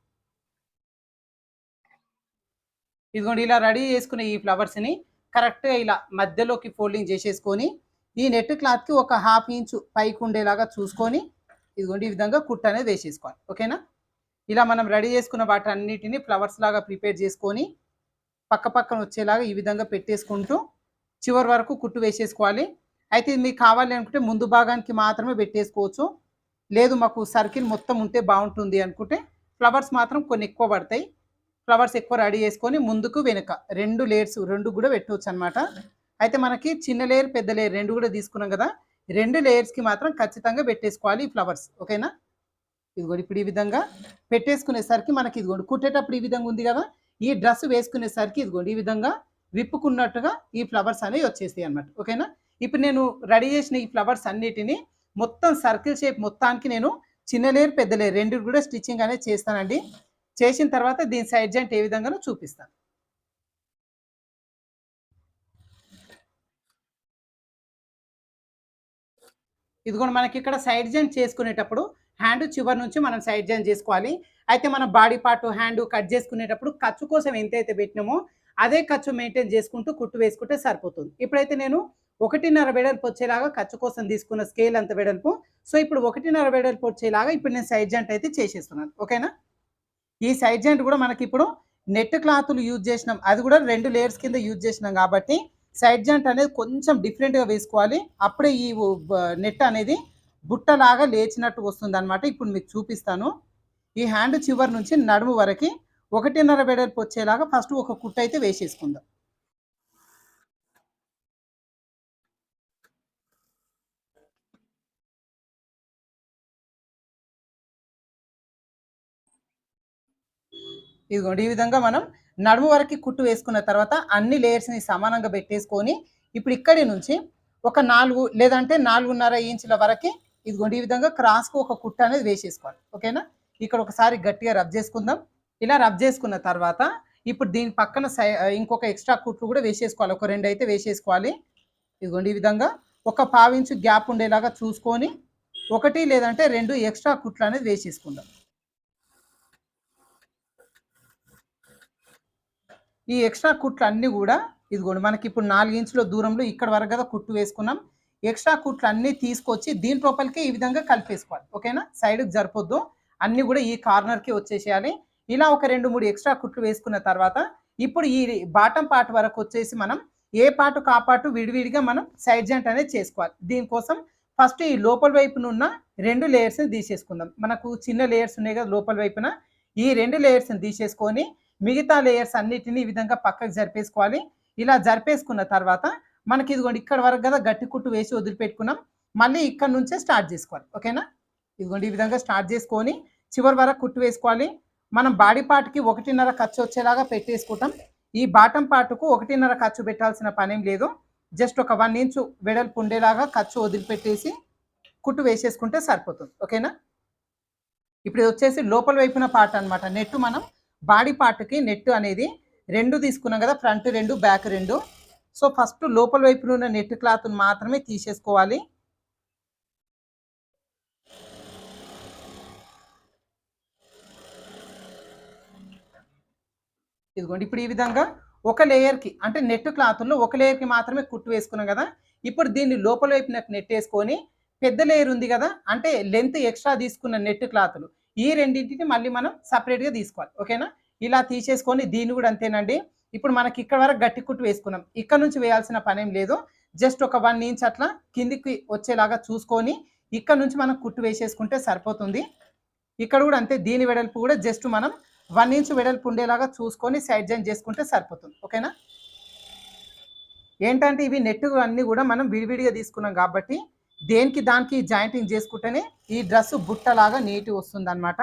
ఇదిగోండి ఇలా రెడీ చేసుకున్న ఈ ఫ్లవర్స్‌ని కరెక్ట్‌గా ఇలా మధ్యలోకి ఫోల్డింగ్ చేసేసుకొని, ఈ నెట్ క్లాత్‌కి ఒక 1/2 ఇంచు పైకి ఉండేలాగా చూసుకొని, ఇదిగోండి ఈ విధంగా కుట్టు అనేది వేసేసుకోవాలి. ఓకేనా? ఇలా మనం రెడీ చేసుకున్న వాటన్నిటిని ఫ్లవర్స్ లాగా ప్రిపేర్ చేసుకొని, పక్క పక్కన వచ్చేలాగా ఈ విధంగా పెట్టేసుకుంటూ, చివరి వరకు కుట్టు వేసేసుకోవాలి. అయితే ఇది మీకు కావాలి అనుకుంటే ముందు భాగానికి మాత్రమే పెట్టేసుకోవచ్చు. లేదు మాకు సర్కిల్ మొత్తం ఉంటే బావుంటుంది అనుకుంటే, ఫ్లవర్స్ మాత్రం కొన్ని ఎక్కువ పడతాయి. ఫ్లవర్స్ ఎక్కువ రెడీ చేసుకొని ముందుకు వెనుక 2 లేయర్స్ 2 కూడా పెట్టొచ్చనమాట. అయితే మనకి చిన్న లేయర్, పెద్ద లేయర్ 2 కూడా తీసుకున్నాం కదా! 2 లేయర్స్‌కి మాత్రం ఖచ్చితంగా పెట్టేసుకోవాలి ఈ ఫ్లవర్స్. ఓకేనా? ఇదిగోండి ఇప్పుడు ఈ విధంగా పెట్టేసుకునేసరికి మనకి ఇదిగోండి కుట్టేటప్పుడు ఈ విధంగా ఉంది కదా! ఈ డ్రెస్ వేసుకునేసరికి ఇదిగోండి ఈ విధంగా విప్పుకున్నట్టుగా ఈ ఫ్లవర్స్ అనేవి వచ్చేస్తాయి అన్నమాట. ఓకేనా? ఇప్పుడు నేను రెడీ చేసిన ఈ ఫ్లవర్స్ అన్నిటిని మొత్తం సర్కిల్ షేప్ మొత్తానికి నేను చిన్న లేయర్, పెద్ద లేయర్ 2 కూడా స్టిచ్చింగ్ అనేది చేస్తానండి. చేసిన తర్వాత దీని సైడ్ జాయింట్ ఏ విధంగానో చూపిస్తాను. ఇదిగోండి మనకిక్కడ సైడ్ జాయింట్ చేసుకునేటప్పుడు హ్యాండ్ చివరి నుంచి మనం సైడ్ జాయింట్ చేసుకోవాలి. అయితే మన బాడీ పార్ట్ హ్యాండ్ కట్ చేసుకునేటప్పుడు ఖర్చు కోసం ఎంతైతే పెట్టినామో అదే ఖర్చు మెయింటైన్ చేసుకుంటూ కుట్టు వేసుకుంటే సరిపోతుంది. ఇప్పుడైతే నేను 1.5 వెడల్పు వచ్చేలాగా ఖర్చు కోసం తీసుకున్న స్కేల్ అంత వెడల్పు. సో, ఇప్పుడు 1.5 వెడల్పు వచ్చేలాగా ఇప్పుడు నేను సైడ్ జాయింట్ అయితే చేసేస్తున్నాను. ఓకేనా? ఈ సైడ్ జాయింట్ కూడా మనకిప్పుడు నెట్ క్లాతులు యూజ్ చేసినాం. అది కూడా 2 లేయర్స్ కింద యూజ్ చేసినాం కాబట్టి సైడ్ జాయింట్ అనేది కొంచెం డిఫరెంట్‌గా వేసుకోవాలి. అప్పుడే ఈ నెట్ అనేది బుట్టలాగా లేచినట్టు వస్తుందన్నమాట. ఇప్పుడు మీకు చూపిస్తాను. ఈ హ్యాండ్ చివరి నుంచి నడుము వరకి 1.5 వెడల్పు వచ్చేలాగా ఫస్ట్ ఒక కుట్టు అయితే వేసేసుకుందాం. ఇదిగోండి ఈ విధంగా మనం నడుము వరకి కుట్టు వేసుకున్న తర్వాత అన్ని లేయర్స్‌ని సమానంగా పెట్టేసుకొని, ఇప్పుడు ఇక్కడి నుంచి ఒక 4 లేదంటే 4.5 ఇంచుల వరకి ఇదిగోండి ఈ విధంగా క్రాస్‌కు ఒక కుట్టు అనేది వేసేసుకోవాలి. ఓకేనా? ఇక్కడ ఒకసారి గట్టిగా రబ్ చేసుకుందాం. ఇలా రబ్ చేసుకున్న తర్వాత ఇప్పుడు దీని పక్కన ఇంకొక ఎక్స్‌ట్రా కుట్లు కూడా వేసేసుకోవాలి. ఒక 2 అయితే వేసేసుకోవాలి. ఇదిగోండి ఈ విధంగా ఒక పావించు గ్యాప్ ఉండేలాగా చూసుకొని, 1 లేదంటే 2 ఎక్స్‌ట్రా కుట్లు అనేది వేసేసుకుందాం. ఈ ఎక్స్ట్రా కుట్లు అన్నీ కూడా ఇదిగోండి మనకిప్పుడు 4 ఇంచుల దూరంలో ఇక్కడ వరకు కదా కుట్టు వేసుకున్నాం. ఎక్స్ట్రా కుట్లు అన్నీ తీసుకొచ్చి దీని లోపలికి ఈ విధంగా కలిపేసుకోవాలి. ఓకేనా? సైడ్‌కి జరపొద్దు. అన్నీ కూడా ఈ కార్నర్‌కి వచ్చేసేయాలి. ఇలా ఒక 2, 3 ఎక్స్ట్రా కుట్లు వేసుకున్న తర్వాత ఇప్పుడు ఈ బాటమ్ పార్ట్ వరకు వచ్చేసి మనం ఏ పార్ట్‌కి ఆ పార్ట్ విడివిడిగా మనం సైడ్ జాయింట్ అనేది చేసుకోవాలి. దీనికోసం ఫస్ట్ ఈ లోపల వైపునున్న 2 లేయర్స్‌ని తీసేసుకుందాం. మనకు చిన్న లేయర్స్ ఉన్నాయి కదా లోపల వైపున. ఈ 2 లేయర్స్‌ని తీసేసుకొని మిగతా లేయర్స్ అన్నిటిని ఈ విధంగా పక్కకు జరిపేసుకోవాలి. ఇలా జరిపేసుకున్న తర్వాత మనకి ఇదిగోండి ఇక్కడ వరకు కదా గట్టి కుట్టు వేసి వదిలిపెట్టుకున్నాం. మళ్ళీ ఇక్కడ నుంచే స్టార్ట్ చేసుకోవాలి. ఓకేనా? ఇదిగోండి ఈ విధంగా స్టార్ట్ చేసుకొని చివరి వరకు కుట్టు వేసుకోవాలి. మనం బాడీ పార్ట్‌కి 1.5 ఖర్చు వచ్చేలాగా పెట్టేసుకుంటాం. ఈ బాటమ్ పార్ట్‌కు 1.5 ఖర్చు పెట్టాల్సిన పనేం లేదు. జస్ట్ ఒక 1 ఇంచు వెడల్పు ఉండేలాగా ఖర్చు వదిలిపెట్టేసి కుట్టు వేసేసుకుంటే సరిపోతుంది. ఓకేనా? ఇప్పుడు ఇది వచ్చేసి లోపల వైపున పార్ట్ అన్నమాట. నెట్ మనం బాడీ పార్ట్‌కి నెట్ అనేది 2 తీసుకున్నాం కదా! Front 2, back 2. సో, ఫస్ట్ లోపల వైపున ఉన్న నెట్ క్లాత్‌ని మాత్రమే తీసేసుకోవాలి. ఇదిగోండి ఇప్పుడు ఈ విధంగా ఒక లేయర్‌కి అంటే నెట్ క్లాతుల్లో ఒక లేయర్‌కి మాత్రమే కుట్టు వేసుకున్నాం కదా! ఇప్పుడు దీన్ని లోపల వైపునకు నెట్టేసుకొని పెద్ద లేయర్ ఉంది కదా! అంటే లెంత్ ఎక్స్‌ట్రా తీసుకున్న నెట్ క్లాతులు ఈ రెండింటిని మళ్ళీ మనం సెపరేట్‌గా తీసుకోవాలి. ఓకేనా? ఇలా తీసేసుకొని దీన్ని కూడా అంతేనండి. ఇప్పుడు మనకి ఇక్కడ వరకు గట్టి కుట్టు వేసుకున్నాం. ఇక్కడ నుంచి వేయాల్సిన పనేం లేదు. జస్ట్ ఒక 1 ఇంచ్ అట్లా కిందికి వచ్చేలాగా చూసుకొని ఇక్కడ నుంచి మనం కుట్టు వేసేసుకుంటే సరిపోతుంది. ఇక్కడ కూడా అంతే దీని వెడల్పు కూడా జస్ట్ మనం 1 ఇంచ్ వెడల్పు ఉండేలాగా చూసుకొని సైడ్ జాయిన్ చేసుకుంటే సరిపోతుంది. ఓకేనా? ఏంటంటే ఇవి నెట్ అన్నీ కూడా మనం విడివిడిగా తీసుకున్నాం కాబట్టి దేనికి దానికి జాయింటింగ్ చేసుకుంటేనే ఈ డ్రెస్ బుట్టలాగా నీట్‌గా వస్తుందన్నమాట.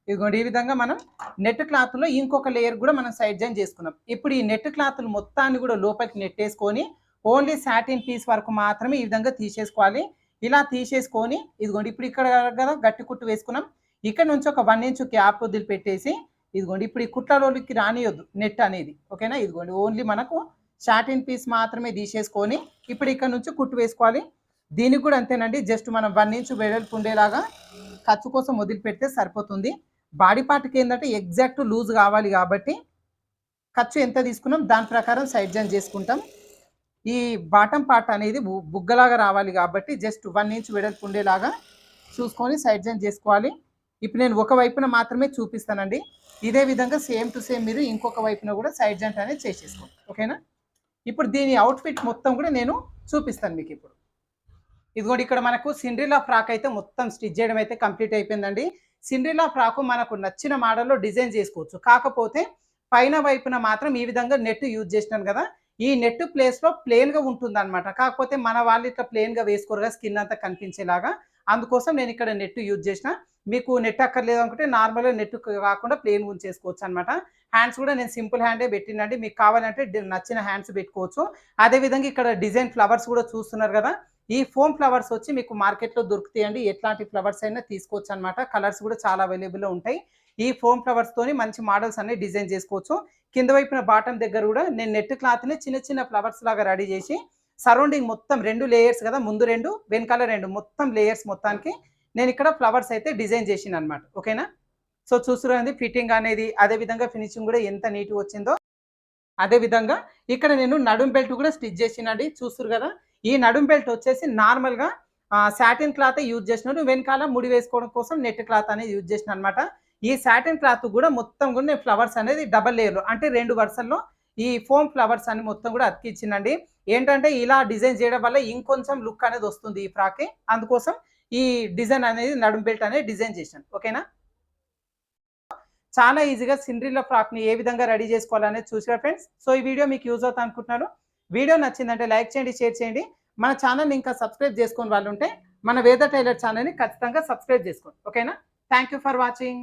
ఇదిగోండి ఈ విధంగా మనం నెట్ క్లాత్లో ఇంకొక లేయర్ కూడా మనం సైడ్ జాయిన్ చేసుకున్నాం. ఇప్పుడు ఈ నెట్ క్లాత్లు మొత్తాన్ని కూడా లోపలికి నెట్టేసుకొని ఓన్లీ సాటిన్ పీస్ వరకు మాత్రమే ఈ విధంగా తీసేసుకోవాలి. ఇలా తీసేసుకొని ఇదిగోండి ఇప్పుడు ఇక్కడ కదా గట్టి కుట్టు వేసుకున్నాం. ఇక్కడ నుంచి ఒక 1 ఇంచ్ గ్యాప్ వదిలిపెట్టేసి ఇదిగోండి ఇప్పుడు ఈ కుట్లలోకి రానియొద్దు నెట్ అనేది. ఓకేనా? ఇదిగోండి ఓన్లీ మనకు సాటిన్ పీస్ మాత్రమే తీసేసుకొని ఇప్పుడు ఇక్కడ నుంచి కుట్టు వేసుకోవాలి. దీనికి కూడా అంతేనండి. జస్ట్ మనం 1 ఇంచ్ వెడల్పు ఉండేలాగా ఖర్చు కోసం వదిలిపెడితే సరిపోతుంది. బాడీ పార్ట్కి ఏంటంటే ఎగ్జాక్ట్ లూజ్ కావాలి కాబట్టి ఖర్చు ఎంత తీసుకున్నాం దాని ప్రకారం సైడ్ జాయిన్ చేసుకుంటాం. ఈ బాటమ్ పార్ట్ అనేది బుగ్గలాగా రావాలి కాబట్టి జస్ట్ 1 ఇంచ్ వెడల్పు ఉండేలాగా చూసుకొని సైడ్ జాయిన్ చేసుకోవాలి. ఇప్పుడు నేను ఒక వైపున మాత్రమే చూపిస్తానండి. ఇదే విధంగా సేమ్ టు సేమ్ మీరు ఇంకొక వైపున కూడా సైడ్ జాయింట్ అనేది చేసేసుకోండి. ఓకేనా? ఇప్పుడు దీని అవుట్ఫిట్ మొత్తం కూడా నేను చూపిస్తాను మీకు. ఇప్పుడు ఇదిగోండి ఇక్కడ మనకు సిండ్రిల్లా ఫ్రాక్ అయితే మొత్తం స్టిచ్ చేయడం అయితే కంప్లీట్ అయిపోయిందండి. సిండ్రిల్లా ఫ్రాక్ మనకు నచ్చిన మోడల్లో డిజైన్ చేసుకోవచ్చు. కాకపోతే పైన వైపున మాత్రం ఈ విధంగా నెట్ యూజ్ చేసినాను కదా, ఈ నెట్ ప్లేస్లో ప్లెయిన్గా ఉంటుంది అనమాట. కాకపోతే మన వాళ్ళు ఇట్లా ప్లెయిన్గా వేసుకోరుగా స్కిన్ అంతా కనిపించేలాగా, అందుకోసం నేను ఇక్కడ నెట్ యూజ్ చేసిన. మీకు నెట్ అక్కర్లేదు అనుకుంటే నార్మల్గా నెట్ కాకుండా ప్లెయిన్ ఉంచేసుకోవచ్చు అనమాట. హ్యాండ్స్ కూడా నేను సింపుల్ హ్యాండే పెట్టినండి. మీకు కావాలంటే నచ్చిన హ్యాండ్స్ పెట్టుకోవచ్చు. అదేవిధంగా ఇక్కడ డిజైన్ ఫ్లవర్స్ కూడా చూస్తున్నారు కదా, ఈ ఫోమ్ ఫ్లవర్స్ వచ్చి మీకు మార్కెట్లో దొరుకుతాయండి. ఎట్లాంటి ఫ్లవర్స్ అయినా తీసుకోవచ్చు అనమాట. కలర్స్ కూడా చాలా అవైలబుల్లో ఉంటాయి. ఈ ఫోమ్ ఫ్లవర్స్ తోని మంచి మోడల్స్ అన్ని డిజైన్ చేసుకోవచ్చు. కింద వైపున బాటం దగ్గర కూడా నేను నెట్ క్లాత్ని చిన్న చిన్న ఫ్లవర్స్ లాగా రెడీ చేసి సరౌండింగ్ మొత్తం 2 లేయర్స్ కదా, ముందు 2 వెనకాల 2 మొత్తం లేయర్స్ మొత్తానికి నేను ఇక్కడ ఫ్లవర్స్ అయితే డిజైన్ చేసిన అనమాట. ఓకేనా? సో చూస్తున్నది ఫిట్టింగ్ అనేది, అదేవిధంగా ఫినిషింగ్ కూడా ఎంత నీట్గా వచ్చిందో. అదేవిధంగా ఇక్కడ నేను నడుం బెల్ట్ కూడా స్టిచ్ చేసినండి. చూస్తురు కదా, ఈ నడుం బెల్ట్ వచ్చేసి నార్మల్గా సాటిన్ క్లాత్ యూజ్ చేసినాను. వెనకాల ముడి వేసుకోవడం కోసం నెట్ క్లాత్ అనేది యూజ్ చేసిన అనమాట. ఈ సాటిన్ క్లాత్ కూడా మొత్తం కూడా నేను ఫ్లవర్స్ అనేది డబల్ లేయర్లో అంటే 2 వరుసల్లో ఈ ఫోమ్ ఫ్లవర్స్ అని మొత్తం కూడా అతికిచ్చిందండి. ఏంటంటే ఇలా డిజైన్ చేయడం వల్ల ఇంకొంచెం లుక్ అనేది వస్తుంది ఈ ఫ్రాక్కి. అందుకోసం ఈ డిజైన్ అనేది నడుం బెల్ట్ అనేది డిజైన్ చేశాను. ఓకేనా? చాలా ఈజీగా సిండ్రిల్లా ఫ్రాక్ని ఏ విధంగా రెడీ చేసుకోవాలనేది చూసారు ఫ్రెండ్స్. సో ఈ వీడియో మీకు యూజ్ అవుతా అనుకుంటున్నాను. వీడియో నచ్చిందంటే లైక్ చేయండి, షేర్ చేయండి. మన ఛానల్ని ఇంకా సబ్స్క్రైబ్ చేసుకుని వాళ్ళు ఉంటే మన వేద టైలర్ ఛానల్ని ఖచ్చితంగా సబ్స్క్రైబ్ చేసుకోండి. ఓకేనా? Thank you for watching.